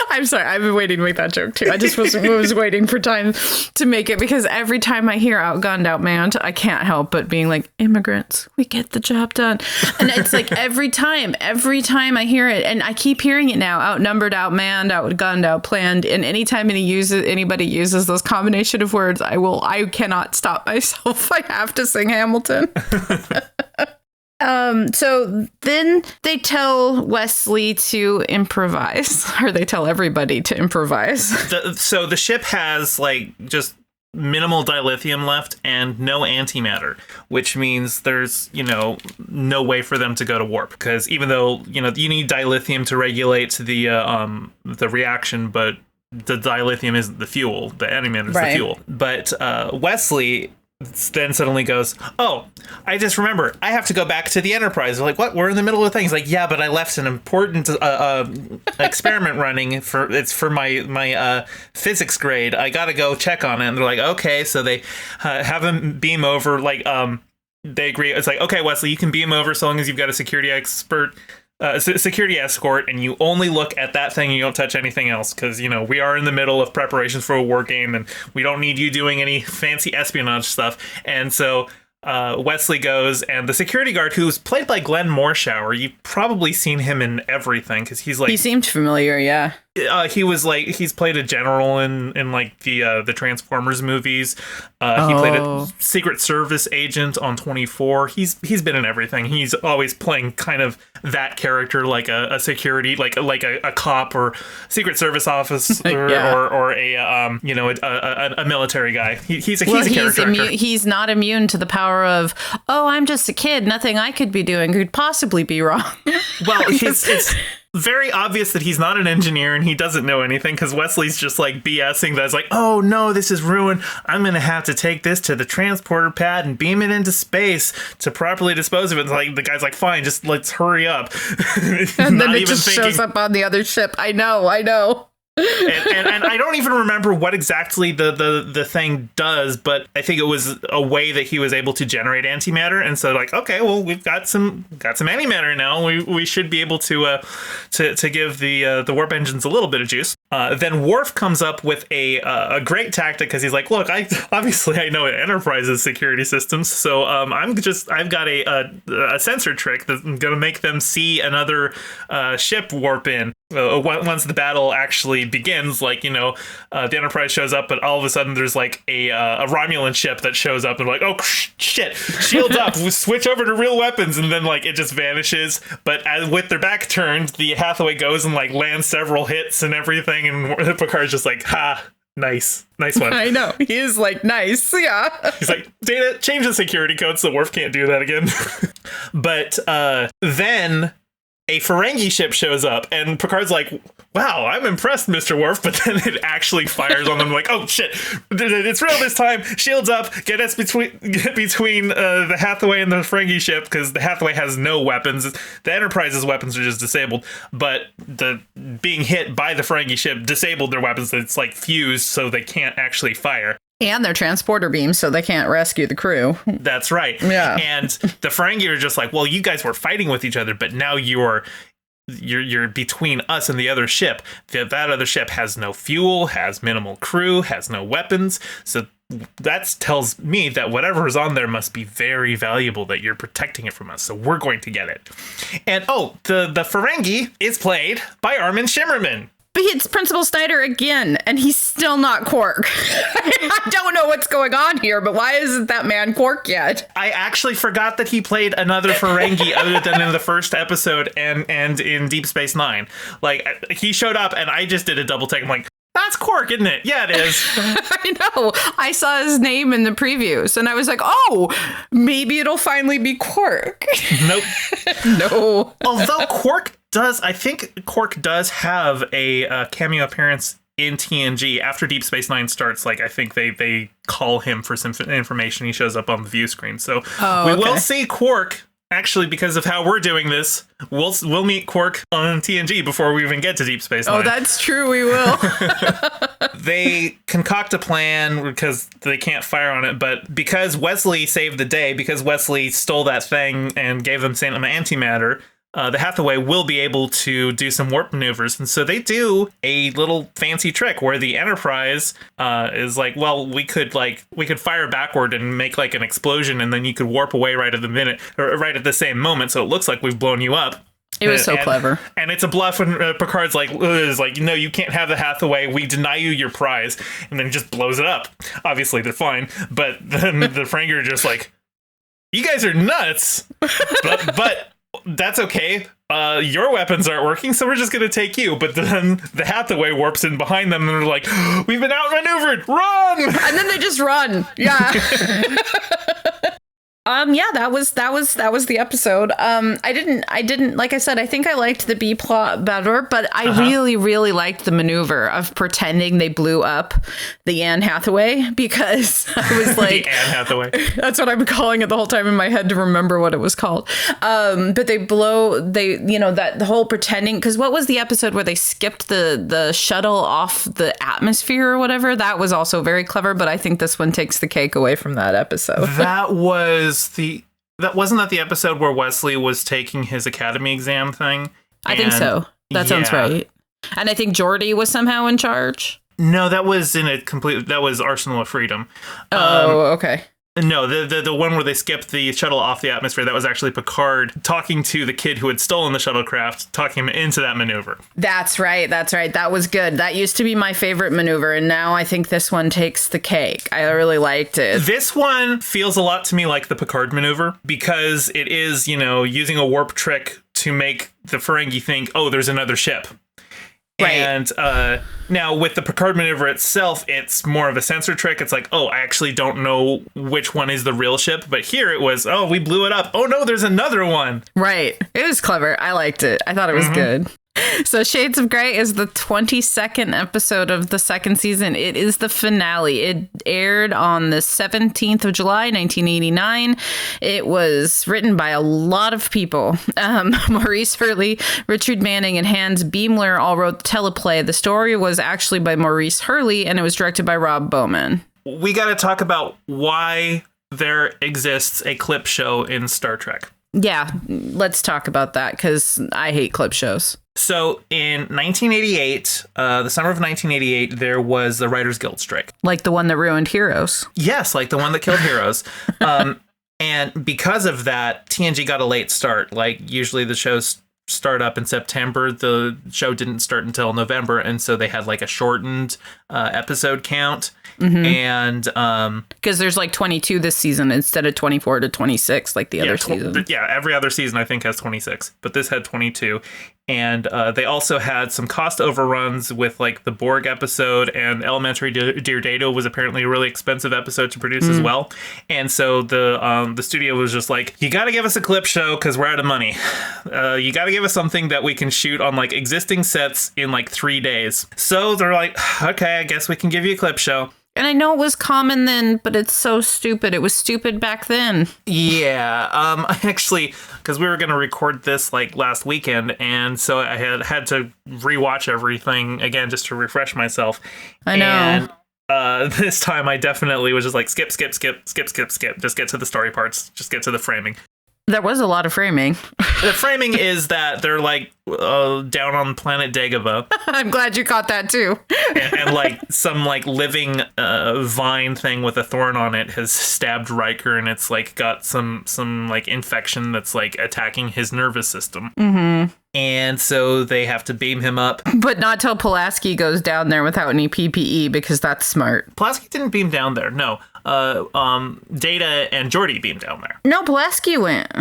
A: I'm sorry. I've been waiting to make that joke too. I just was waiting for time to make it, because every time I hear outgunned, outmanned, I can't help but being like, immigrants, we get the job done. And it's like every time I hear it, and I keep hearing it now, outnumbered, outmanned, outgunned, outplanned. And anytime anybody uses those combination of words, I cannot stop myself. I have to sing Hamilton. So then they tell Wesley to improvise, or they tell everybody to improvise.
B: So the ship has just minimal dilithium left and no antimatter, which means there's, no way for them to go to warp, because even though, you need dilithium to regulate the reaction, but the dilithium isn't the fuel, the antimatter is the fuel. But Wesley then suddenly goes, oh, I just remember, I have to go back to the Enterprise. They're like, what? We're in the middle of things. Like, yeah, but I left an important experiment running. It's for my physics grade. I gotta go check on it. And they're like, okay. So they have him beam over. They agree. It's like, okay, Wesley, you can beam over so long as you've got a security escort, and you only look at that thing and you don't touch anything else, because we are in the middle of preparations for a war game, and we don't need you doing any fancy espionage stuff. And so Wesley goes, and the security guard, who's played by Glenn Morshower, you've probably seen him in everything, because he
A: seemed familiar. Yeah.
B: He's played a general in the Transformers movies. He played a Secret Service agent on 24. He's been in everything. He's always playing kind of that character, like a security, like a cop or Secret Service officer, or a military guy. He's a character actor.
A: He's not immune to the power of, oh, I'm just a kid. Nothing I could be doing could possibly be wrong.
B: Well, very obvious that he's not an engineer and he doesn't know anything, because Wesley's just like BSing that's like, oh no, this is ruined. I'm going to have to take this to the transporter pad and beam it into space to properly dispose of it. And like the guy's like, fine, just let's hurry up.
A: And then it just shows up on the other ship. I know.
B: and I don't even remember what exactly the thing does, but I think it was a way that he was able to generate antimatter. And so like, okay, well, we've got some antimatter now. We should be able to give the warp engines a little bit of juice. Then Worf comes up with a great tactic, because he's like, look, I know Enterprise's security systems, so I've got a sensor trick that's gonna make them see another ship warp in. Once the battle actually begins, like, the Enterprise shows up, but all of a sudden there's like a Romulan ship that shows up, and like, oh shit, shields up, we switch over to real weapons, and then like it just vanishes. But with their back turned, the Hathaway goes and like lands several hits and everything, and Picard's just like, ha, nice one.
A: I know, he is like, nice, yeah.
B: He's like, Data, change the security code so Worf can't do that again. But then a Ferengi ship shows up, and Picard's like, wow, I'm impressed, Mr. Worf, but then it actually fires on them like, oh shit, it's real this time, shields up, get between the Hathaway and the Ferengi ship, because the Hathaway has no weapons. The Enterprise's weapons are just disabled, but the being hit by the Ferengi ship disabled their weapons. It's like fused, so they can't actually fire.
A: And their transporter beams, so they can't rescue the crew.
B: That's right.
A: Yeah.
B: And the Ferengi are just like, well, you guys were fighting with each other, but now you're between us and the other ship. That other ship has no fuel, has minimal crew, has no weapons. So that tells me that whatever is on there must be very valuable, that you're protecting it from us. So we're going to get it. And the Ferengi is played by Armin Shimmerman.
A: But it's Principal Snyder again, and he's still not Quark. I don't know what's going on here, but why isn't that man Quark yet?
B: I actually forgot that he played another Ferengi other than in the first episode and in Deep Space Nine. Like, he showed up, and I just did a double take. I'm like, that's Quark, isn't it? Yeah, it is.
A: I know. I saw his name in the previews, and I was like, oh, maybe it'll finally be Quark.
B: Nope.
A: No.
B: Although I think Quark does have a cameo appearance in TNG after Deep Space Nine starts. Like, I think they call him for some information. He shows up on the view screen. So we will see Quark. Actually, because of how we're doing this, we'll meet Quark on TNG before we even get to Deep Space Nine.
A: Oh, that's true. We will.
B: They concoct a plan because they can't fire on it, but because Wesley saved the day, because Wesley stole that thing and gave them some antimatter, the Hathaway will be able to do some warp maneuvers. And so they do a little fancy trick where the Enterprise is like, well, we could fire backward and make like an explosion, and then you could warp away right at the same moment. So it looks like we've blown you up.
A: It was so clever. And
B: it's a bluff, and Picard's like, no, you can't have the Hathaway. We deny you your prize. And then he just blows it up. Obviously, they're fine. But then the Ferengi are just like, you guys are nuts. But that's okay. Your weapons aren't working, so we're just going to take you. But then the Hathaway warps in behind them, and they're like, we've been outmaneuvered. Run!
A: And then they just run. Yeah. Yeah, that was the episode. I didn't like I said, I think I liked the B plot better, but I really liked the maneuver of pretending they blew up the Anne Hathaway, because I was like,
B: the Anne Hathaway.
A: That's what I've been calling it the whole time in my head to remember what it was called. But that the whole pretending, because what was the episode where they skipped the shuttle off the atmosphere or whatever? That was also very clever, but I think this one takes the cake away from that episode.
B: Wasn't that the episode where Wesley was taking his academy exam thing?
A: I think so. That sounds right. And I think Geordi was somehow in charge.
B: No, that was that was Arsenal of Freedom.
A: Oh, okay.
B: No, the one where they skipped the shuttle off the atmosphere, that was actually Picard talking to the kid who had stolen the shuttlecraft, talking him into that maneuver.
A: That's right. That was good. That used to be my favorite maneuver, and now I think this one takes the cake. I really liked it.
B: This one feels a lot to me like the Picard maneuver, because it is, using a warp trick to make the Ferengi think, oh, there's another ship. Right. And now with the Picard maneuver itself, it's more of a sensor trick. It's like, oh, I actually don't know which one is the real ship. But here it was, oh, we blew it up. Oh, no, there's another one.
A: Right. It was clever. I liked it. I thought it was good. So Shades of Grey is the 22nd episode of the second season. It is the finale. It aired on the 17th of July, 1989. It was written by a lot of people. Maurice Hurley, Richard Manning, and Hans Beimler all wrote the teleplay. The story was actually by Maurice Hurley, and it was directed by Rob Bowman.
B: We got to talk about why there exists a clip show in Star Trek.
A: Yeah, let's talk about that, because I hate clip shows.
B: So in 1988, the summer of 1988, there was the Writers Guild strike.
A: Like the one that ruined Heroes.
B: Yes, like the one that killed Heroes. And because of that, TNG got a late start. Like usually the shows start up in September. The show didn't start until November. And so they had like a shortened episode count. Mm-hmm. And
A: because there's like 22 this season instead of 24 to 26 like the other season.
B: Yeah, every other season I think has 26, but this had 22. And they also had some cost overruns with like the Borg episode, and Elementary Dear Data was apparently a really expensive episode to produce as well. And so the studio was just like, you got to give us a clip show because we're out of money. You got to give us something that we can shoot on like existing sets in like 3 days. So they're like, okay, I guess we can give you a clip show.
A: And I know it was common then, but it's so stupid. It was stupid back then.
B: Yeah, I actually, because we were going to record this like last weekend, and so I had to rewatch everything again just to refresh myself.
A: I know.
B: And this time I definitely was just like, skip. Just get to the story parts. Just get to the framing.
A: There was a lot of framing.
B: The framing is that they're like down on planet Dagobah.
A: I'm glad you caught that too.
B: and like some like living vine thing with a thorn on it has stabbed Riker, and it's like got some like infection that's like attacking his nervous system. Mm-hmm. And so they have to beam him up. But
A: not till Pulaski goes down there without any PPE, because that's smart.
B: Pulaski didn't beam down there. No. Data and Geordi beamed down there.
A: No, Pulaski went.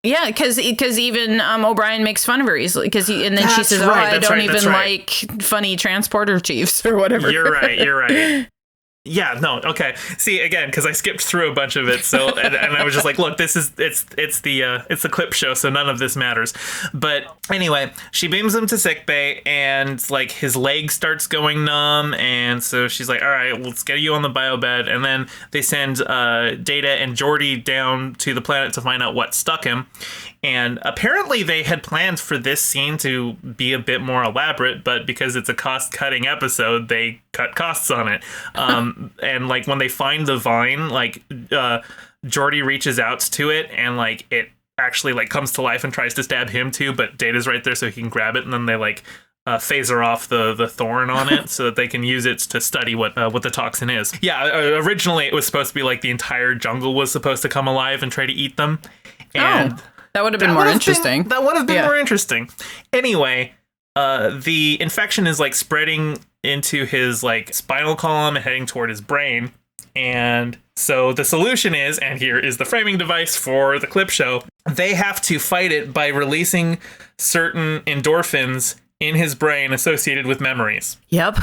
A: Yeah, because even O'Brien makes fun of her easily, and then she says, I don't even like funny transporter chiefs or whatever.
B: You're right. Yeah, no, okay. See, again, because I skipped through a bunch of it, so and I was just like, look, it's the clip show, so none of this matters. But anyway, she beams him to sickbay, and like his leg starts going numb, and so she's like, all right, let's get you on the biobed, and then they send Data and Geordi down to the planet to find out what stuck him. And apparently they had planned for this scene to be a bit more elaborate, but because it's a cost-cutting episode, they cut costs on it. And like when they find the vine, like Geordi reaches out to it, and like it actually like comes to life and tries to stab him too, but Data's right there so he can grab it, and then they like phaser off the thorn on it so that they can use it to study what the toxin is. Yeah, originally it was supposed to be like the entire jungle was supposed to come alive and try to eat them. And
A: that would have been more interesting.
B: That would have been more interesting. Anyway, the infection is like spreading into his like spinal column and heading toward his brain. And so the solution is, and here is the framing device for the clip show, they have to fight it by releasing certain endorphins in his brain associated with memories.
A: Yep.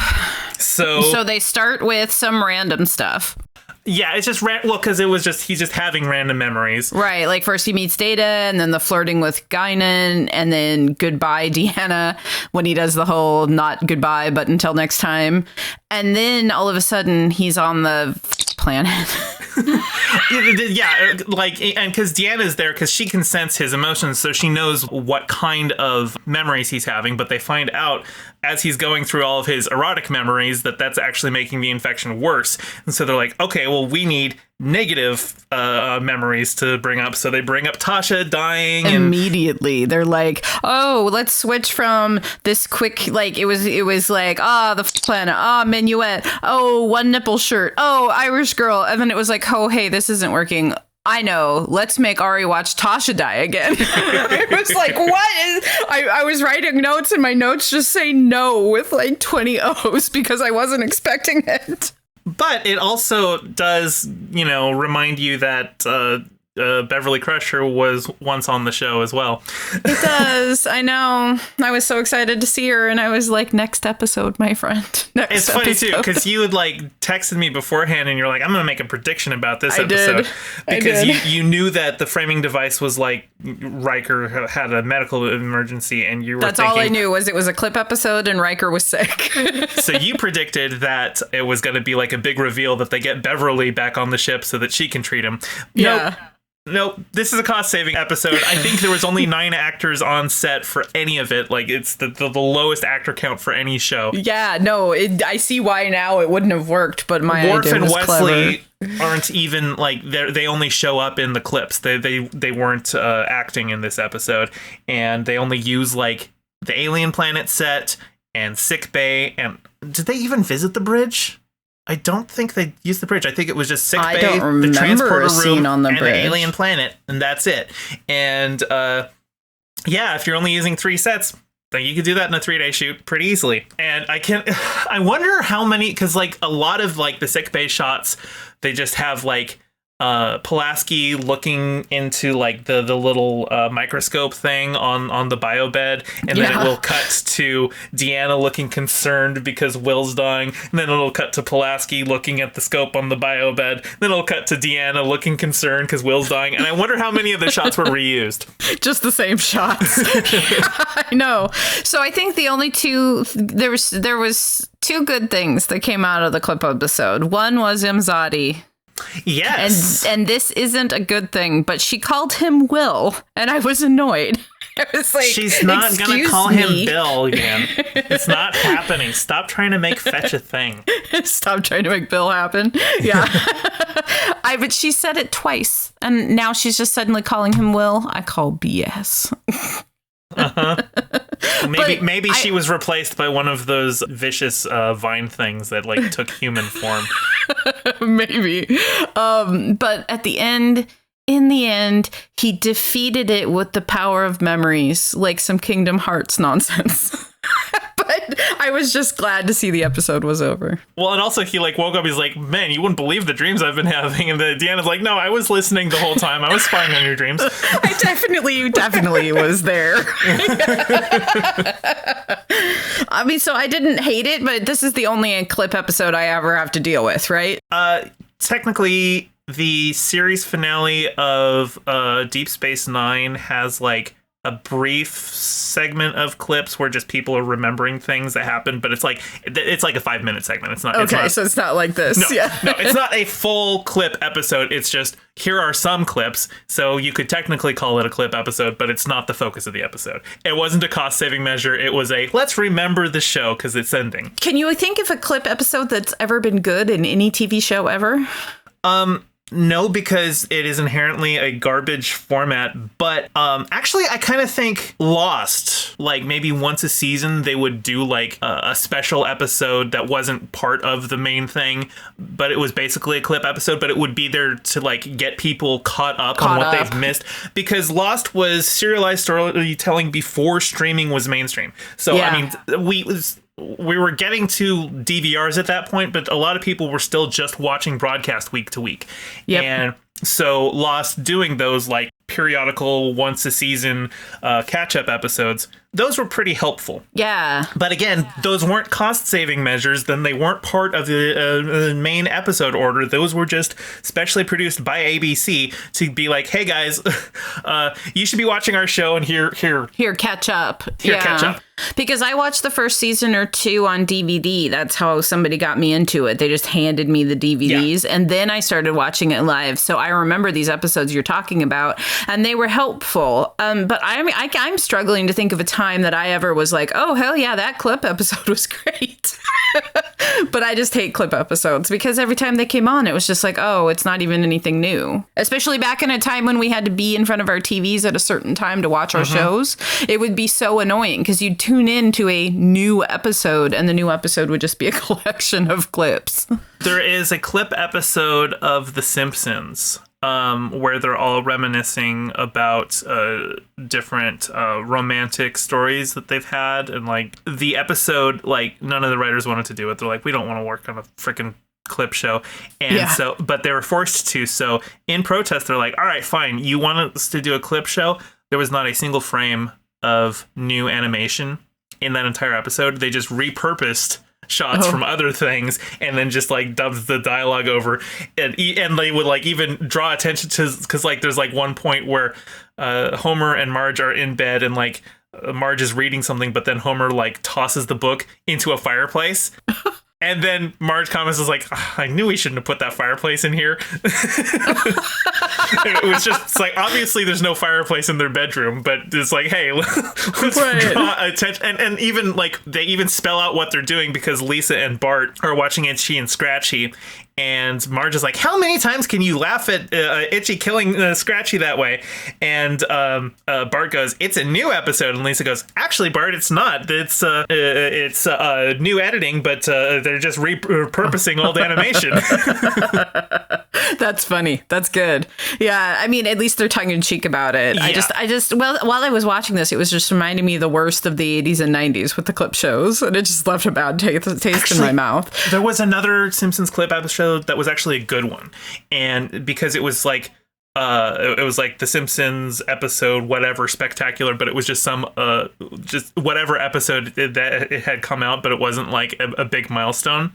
B: So
A: they start with some random stuff.
B: Yeah, it's just because he's just having random memories.
A: Right, like first he meets Data, and then the flirting with Guinan, and then goodbye Deanna when he does the whole not goodbye, but until next time. And then all of a sudden he's on the planet.
B: Yeah, like, and because Deanna's there because she can sense his emotions, so she knows what kind of memories he's having, but they find out as he's going through all of his erotic memories that that's actually making the infection worse. And so they're like, okay, well, we need negative memories to bring up. So they bring up Tasha dying.
A: Immediately. They're like, oh, let's switch from this quick, like, it was like, the planet, minuet, one nipple shirt, Irish girl. And then it was like, oh, hey, this isn't working. I know. Let's make Ari watch Tasha die again. I was like, what? I was writing notes, and my notes just say no with like 20 O's because I wasn't expecting it.
B: But it also does, remind you that Beverly Crusher was once on the show as well.
A: It does. I know. I was so excited to see her, and I was like, next episode, my friend.
B: It's funny, too, because you had, like, texted me beforehand, and you're like, I'm going to make a prediction about this episode. Because you knew that the framing device was, like, Riker had a medical emergency, and you were
A: That's all I knew, was it was a clip episode, and Riker was sick.
B: So you predicted that it was going to be, like, a big reveal that they get Beverly back on the ship so that she can treat him.
A: Yeah.
B: Nope, this is a cost-saving episode. I think there was only 9 actors on set for any of it. Like, it's the lowest actor count for any show.
A: Yeah, no, I see why now it wouldn't have worked, but my
B: Worf
A: idea was
B: and Wesley
A: clever.
B: aren't even, like, they only show up in the clips. They weren't acting in this episode, and they only use, like, the alien planet set and sick bay. And did they even visit the bridge? I don't think they used the bridge. I think it was just sick bay, the transporter room, and the alien planet, and that's it. And yeah, if you're only using 3 sets, then you could do that in a 3-day shoot pretty easily. And I wonder how many, because like a lot of like the sick bay shots, they just have like Pulaski looking into like the little microscope thing on the bio bed, and then it will cut to Deanna looking concerned because Will's dying, and then it'll cut to Pulaski looking at the scope on the bio bed, then it'll cut to Deanna looking concerned because Will's dying. And I wonder how many of the shots were reused.
A: Just the same shots. I know. So I think the only two, there was 2 good things that came out of the clip episode. One was Imzadi.
B: Yes.
A: And this isn't a good thing, but she called him Will, and I was annoyed. I was like,
B: she's not going to call him Bill again. It's not happening. Stop trying to make fetch a thing.
A: Stop trying to make Bill happen. Yeah. But she said it twice, and now she's just suddenly calling him Will. I call BS.
B: Maybe she was replaced by one of those vicious vine things that like took human form.
A: Maybe. But in the end, he defeated it with the power of memories, like some Kingdom Hearts nonsense. But I was just glad to see the episode was over.
B: Well, and also he like woke up, he's like, man, you wouldn't believe the dreams I've been having. And Deanna's like, no, I was listening the whole time. I was spying on your dreams.
A: I definitely was there. I mean, so I didn't hate it, but this is the only clip episode I ever have to deal with, right?
B: Technically, the series finale of Deep Space Nine has like a brief segment of clips where just people are remembering things that happened, but it's like a 5-minute segment. It's not
A: okay. So it's not like this.
B: No, it's not a full clip episode. It's just here are some clips. So you could technically call it a clip episode, but it's not the focus of the episode. It wasn't a cost-saving measure. It was a let's remember the show because it's ending.
A: Can you think of a clip episode that's ever been good in any TV show ever?
B: No, because it is inherently a garbage format. But actually, I kind of think Lost, like maybe once a season, they would do like a special episode that wasn't part of the main thing, but it was basically a clip episode, but it would be there to like get people caught up on what they've missed. Because Lost was serialized storytelling before streaming was mainstream. So, yeah. I mean, we were getting to DVRs at that point, but a lot of people were still just watching broadcast week to week. Yep. And so Lost doing those like periodical once a season catch-up episodes, those were pretty helpful.
A: Yeah.
B: But again, those weren't cost-saving measures. Then they weren't part of the main episode order. Those were just specially produced by ABC to be like, hey guys, you should be watching our show and here,
A: catch up.
B: Catch up.
A: Because I watched the first season or 2 on DVD. That's how somebody got me into it. They just handed me the DVDs, and then I started watching it live. So I remember these episodes you're talking about, and they were helpful. But I'm struggling to think of a time that I ever was like, oh, hell yeah, that clip episode was great. But I just hate clip episodes because every time they came on, it was just like, oh, it's not even anything new. Especially back in a time when we had to be in front of our TVs at a certain time to watch our shows. It would be so annoying because you'd tune in to a new episode and the new episode would just be a collection of clips.
B: There is a clip episode of The Simpsons where they're all reminiscing about different romantic stories that they've had. And like the episode, like none of the writers wanted to do it. They're like, we don't want to work on a freaking clip show. And so, but they were forced to. So in protest, they're like, all right, fine. You want us to do a clip show? There was not a single frame of new animation in that entire episode. They just repurposed shots from other things and then just like dubbed the dialogue over, and they would like even draw attention to, because like there's like one point where Homer and Marge are in bed and like Marge is reading something, but then Homer like tosses the book into a fireplace. And then Marge comments is like, I knew we shouldn't have put that fireplace in here. It was just, it's like, obviously there's no fireplace in their bedroom, but it's like, hey, let's draw attention. And even like, they even spell out what they're doing because Lisa and Bart are watching Itchy and Scratchy. And Marge is like, how many times can you laugh at Itchy killing Scratchy that way? And Bart goes, it's a new episode. And Lisa goes, actually, Bart, it's not. It's new editing, but they're just repurposing old animation.
A: That's funny. That's good. Yeah, I mean, at least they're tongue in cheek about it. Yeah. Well, while I was watching this, it was just reminding me of the worst of the 80s and 90s with the clip shows. And it just left a bad taste in my mouth.
B: There was another Simpsons clip episode that was actually a good one, and because it was like the Simpsons episode whatever spectacular, but it was just some just whatever episode that it had come out, but it wasn't like a big milestone.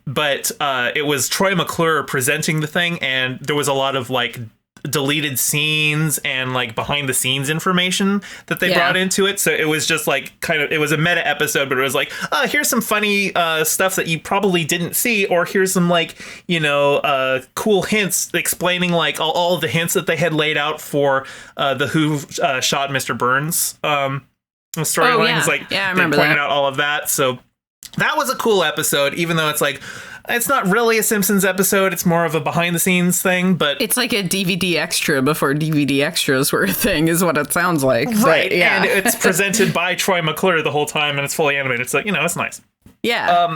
B: But it was Troy McClure presenting the thing, and there was a lot of like deleted scenes and like behind the scenes information that they brought into it. So it was just like kind of, it was a meta episode, but it was like, here's some funny stuff that you probably didn't see, or here's some like, cool hints explaining like all of the hints that they had laid out for the Who shot Mr. Burns storyline. It's like
A: I
B: they
A: remember
B: pointed
A: that.
B: out all of that. So that was a cool episode, even though it's like, it's not really a Simpsons episode. It's more of a behind the scenes thing, but
A: it's like a DVD extra before DVD extras were a thing, is what it sounds like.
B: Right.
A: But, yeah.
B: And it's presented by Troy McClure the whole time, and it's fully animated. It's like, it's nice.
A: Yeah.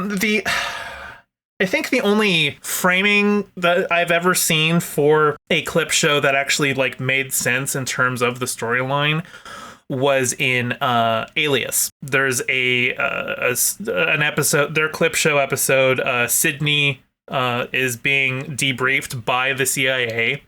B: I think the only framing that I've ever seen for a clip show that actually like made sense in terms of the storyline was in Alias. There's an episode, their clip show episode. Sydney is being debriefed by the CIA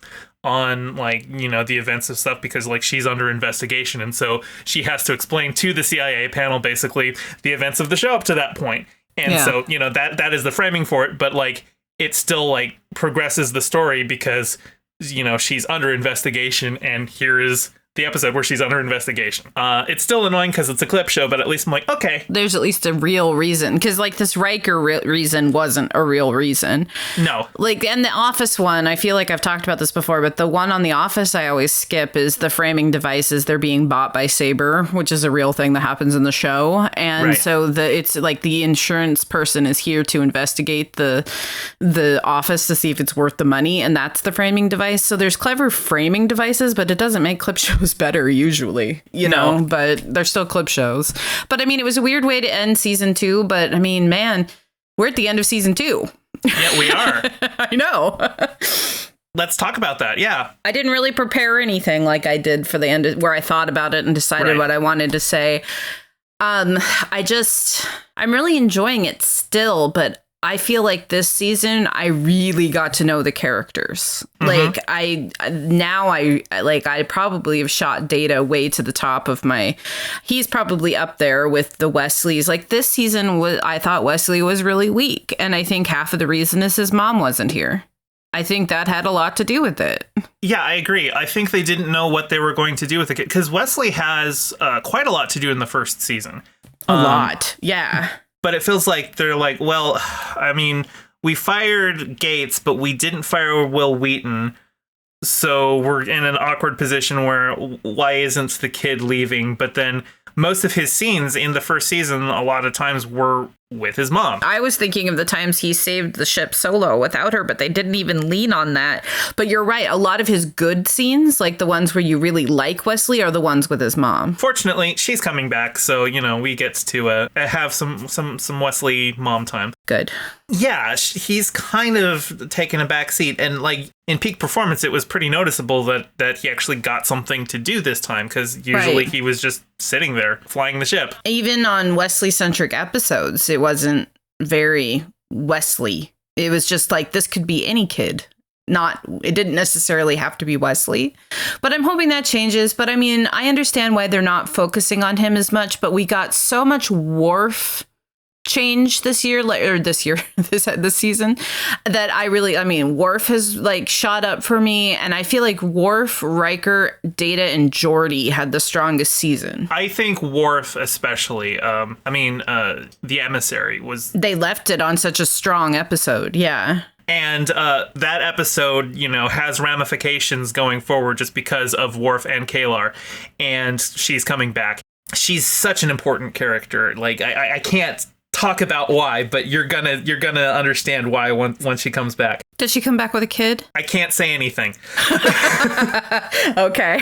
B: on like the events of stuff, because like she's under investigation, and so she has to explain to the CIA panel basically the events of the show up to that point. And so that is the framing for it, but like it still like progresses the story because she's under investigation, and here is the episode where she's under investigation. It's still annoying because it's a clip show, but at least I'm like, okay.
A: There's at least a real reason, because like this Riker reason wasn't a real reason.
B: No.
A: Like, and the Office one, I feel like I've talked about this before, but the one on The Office I always skip is the framing devices. They're being bought by Sabre, which is a real thing that happens in the show. And so it's like the insurance person is here to investigate the office to see if it's worth the money. And that's the framing device. So there's clever framing devices, but it doesn't make clip shows better usually, but they're still clip shows. But I mean, it was a weird way to end season 2, but I mean, man, we're at the end of season 2.
B: Yeah, we are.
A: I know.
B: Let's talk about that. Yeah.
A: I didn't really prepare anything like I did for the end, where I thought about it and decided what I wanted to say. I'm really enjoying it still, but I feel like this season I really got to know the characters. Like I probably have shot Data way to the top of he's probably up there with the Wesleys. Like this season I thought Wesley was really weak, and I think half of the reason is his mom wasn't here. I think that had a lot to do with it. Yeah,
B: I agree. I think they didn't know what they were going to do with the kid, because Wesley has quite a lot to do in the first season.
A: A lot. Yeah.
B: But it feels like they're like, well, I mean, we fired Gates, but we didn't fire Will Wheaton. So we're in an awkward position where why isn't the kid leaving? But then most of his scenes in the first season, a lot of times were with his mom.
A: I was thinking of the times he saved the ship solo without her, but they didn't even lean on that. But you're right. A lot of his good scenes, like the ones where you really like Wesley, are the ones with his mom.
B: Fortunately, she's coming back. So, we get to have some Wesley mom time.
A: Good.
B: Yeah, he's kind of taken a back seat. And like in peak performance, it was pretty noticeable that he actually got something to do this time, because usually he was just sitting there flying the ship.
A: Even on Wesley-centric episodes, it wasn't very Wesley It was just like, this could be any kid. It didn't necessarily have to be Wesley, but I'm hoping that changes. But I mean, I understand why they're not focusing on him as much, but we got so much Worf change this season, that Worf has like shot up for me. And I feel like Worf, Riker, Data, and Geordi had the strongest season.
B: I think Worf especially, the Emissary
A: they left it on such a strong episode. Yeah.
B: And that episode, has ramifications going forward just because of Worf and Kalar, and she's coming back. She's such an important character. Like I can't talk about why, but you're gonna understand why once she comes back.
A: Does she come back with a kid?
B: I can't say anything.
A: Okay.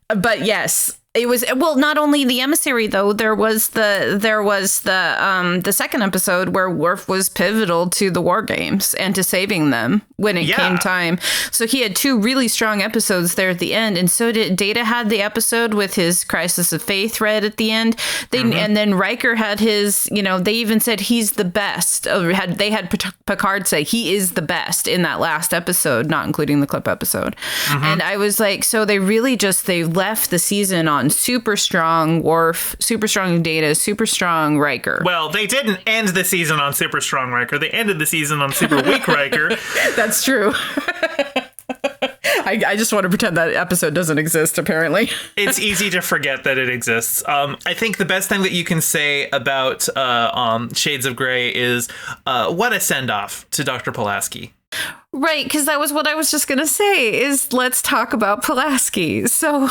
A: But yes. It was, well, not only the Emissary, though. There was the second episode where Worf was pivotal to the war games and to saving them when it came time. So he had 2 really strong episodes there at the end. And so did Data had the episode with his Crisis of Faith right at the end. And then Riker had his, they even said he's the best. They had Picard say he is the best in that last episode, not including the clip episode. And I was like, so they really they left the season on super strong Worf, super strong Data, super strong Riker.
B: Well, they didn't end the season on super strong Riker. They ended the season on super weak Riker.
A: That's true. I just want to pretend that episode doesn't exist, apparently.
B: It's easy to forget that it exists. I think the best thing that you can say about Shades of Grey is what a send-off to Dr. Pulaski.
A: Right, because that was what I was just going to say, is let's talk about Pulaski. So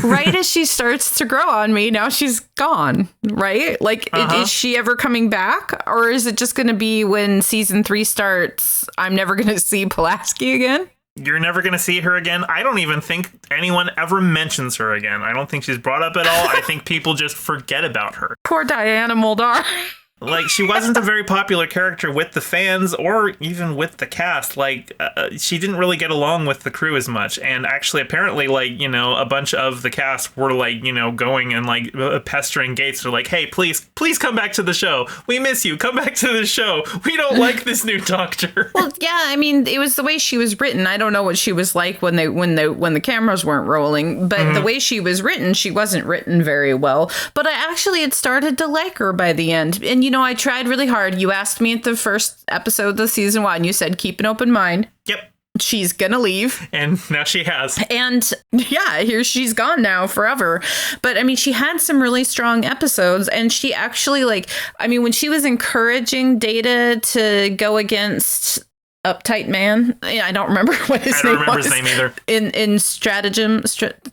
A: right as she starts to grow on me, now she's gone, right? Like, is she ever coming back? Or is it just going to be when season 3 starts, I'm never going to see Pulaski again?
B: You're never going to see her again. I don't even think anyone ever mentions her again. I don't think she's brought up at all. I think people just forget about her.
A: Poor Diana Muldaur.
B: Like, she wasn't a very popular character with the fans or even with the cast. Like, she didn't really get along with the crew as much. And actually, apparently, a bunch of the cast were, going and, pestering Gates. They're like, hey, please come back to the show. We miss you. Come back to the show. We don't like this new doctor.
A: Well, yeah, I mean, it was the way she was written. I don't know what she was like when the cameras weren't rolling. But the way she was written, she wasn't written very well. But I actually had started to like her by the end. And, I tried really hard. You asked me at the first episode of season 1. You said, keep an open mind.
B: Yep.
A: She's gonna leave.
B: And now she has.
A: And yeah, here she's gone now forever. But I mean, she had some really strong episodes. And she actually, when she was encouraging Data to go against Uptight Man, I don't remember what his name was. I don't remember his name either. In Stratagem.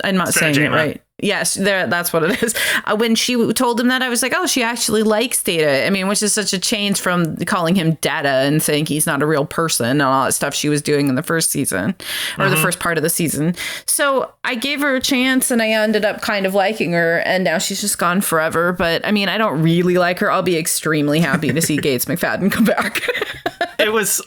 A: I'm not saying it right. Yes, that's what it is. When she told him that, I was like, oh, she actually likes Data. I mean, which is such a change from calling him Data and saying he's not a real person and all that stuff she was doing in the first season or the first part of the season. So I gave her a chance and I ended up kind of liking her. And now she's just gone forever. But I mean, I don't really like her. I'll be extremely happy to see Gates McFadden come back.
B: It was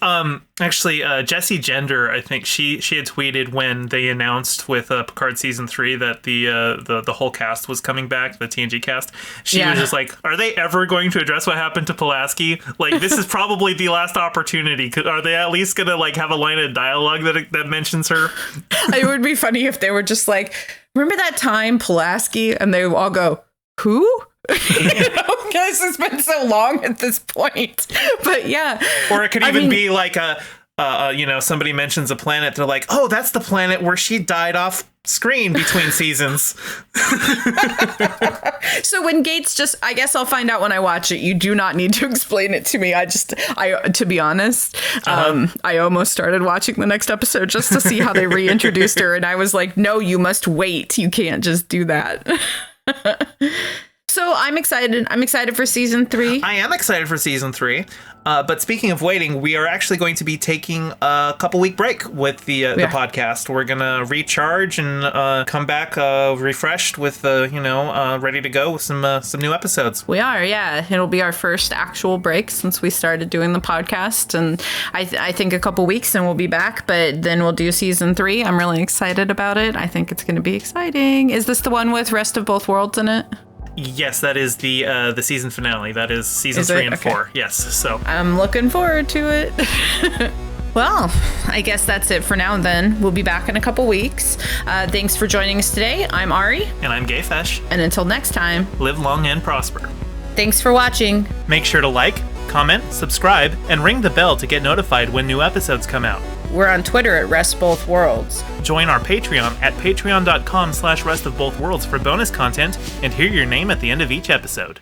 B: actually Jessie Gender. I think she had tweeted when they announced with Picard season 3 that the whole cast was coming back, the TNG cast. She was just like, are they ever going to address what happened to Pulaski? Like, this is probably the last opportunity. Are they at least gonna have a line of dialogue that mentions her?
A: It would be funny if they were just like, remember that time Pulaski? And they all go, who? Guys, it's been so long at this point. But yeah.
B: Or it could even be like somebody mentions a planet. They're like, oh, that's the planet where she died off screen between seasons.
A: So when Gates I guess I'll find out when I watch it. You do not need to explain it to me. To be honest, I almost started watching the next episode just to see how they reintroduced her. And I was like, no, you must wait. You can't just do that. So I'm excited. I'm excited for season 3.
B: I am excited for season 3. But speaking of waiting, we are actually going to be taking a couple-week break with the podcast. We're going to recharge and come back refreshed with, ready to go with some new episodes.
A: We are, yeah. It'll be our first actual break since we started doing the podcast. And I think a couple weeks and we'll be back. But then we'll do season 3. I'm really excited about it. I think it's going to be exciting. Is this the one with Rest of Both Worlds in it?
B: Yes, that is the season finale. That is season
A: Is
B: 3
A: it?
B: and
A: Okay.
B: 4. Yes, so
A: I'm looking forward to it. Well, I guess that's it for now then. We'll be back in a couple weeks. Thanks for joining us today. I'm Ari.
B: and I'm GayFesh.
A: And until next time,
B: Live long and prosper.
A: thanks for watching.
B: Make sure to like, comment, subscribe, and ring the bell to get notified when new episodes come out.
A: We're on Twitter at Rest Both Worlds.
B: Join our Patreon at patreon.com/restofbothworlds for bonus content and hear your name at the end of each episode.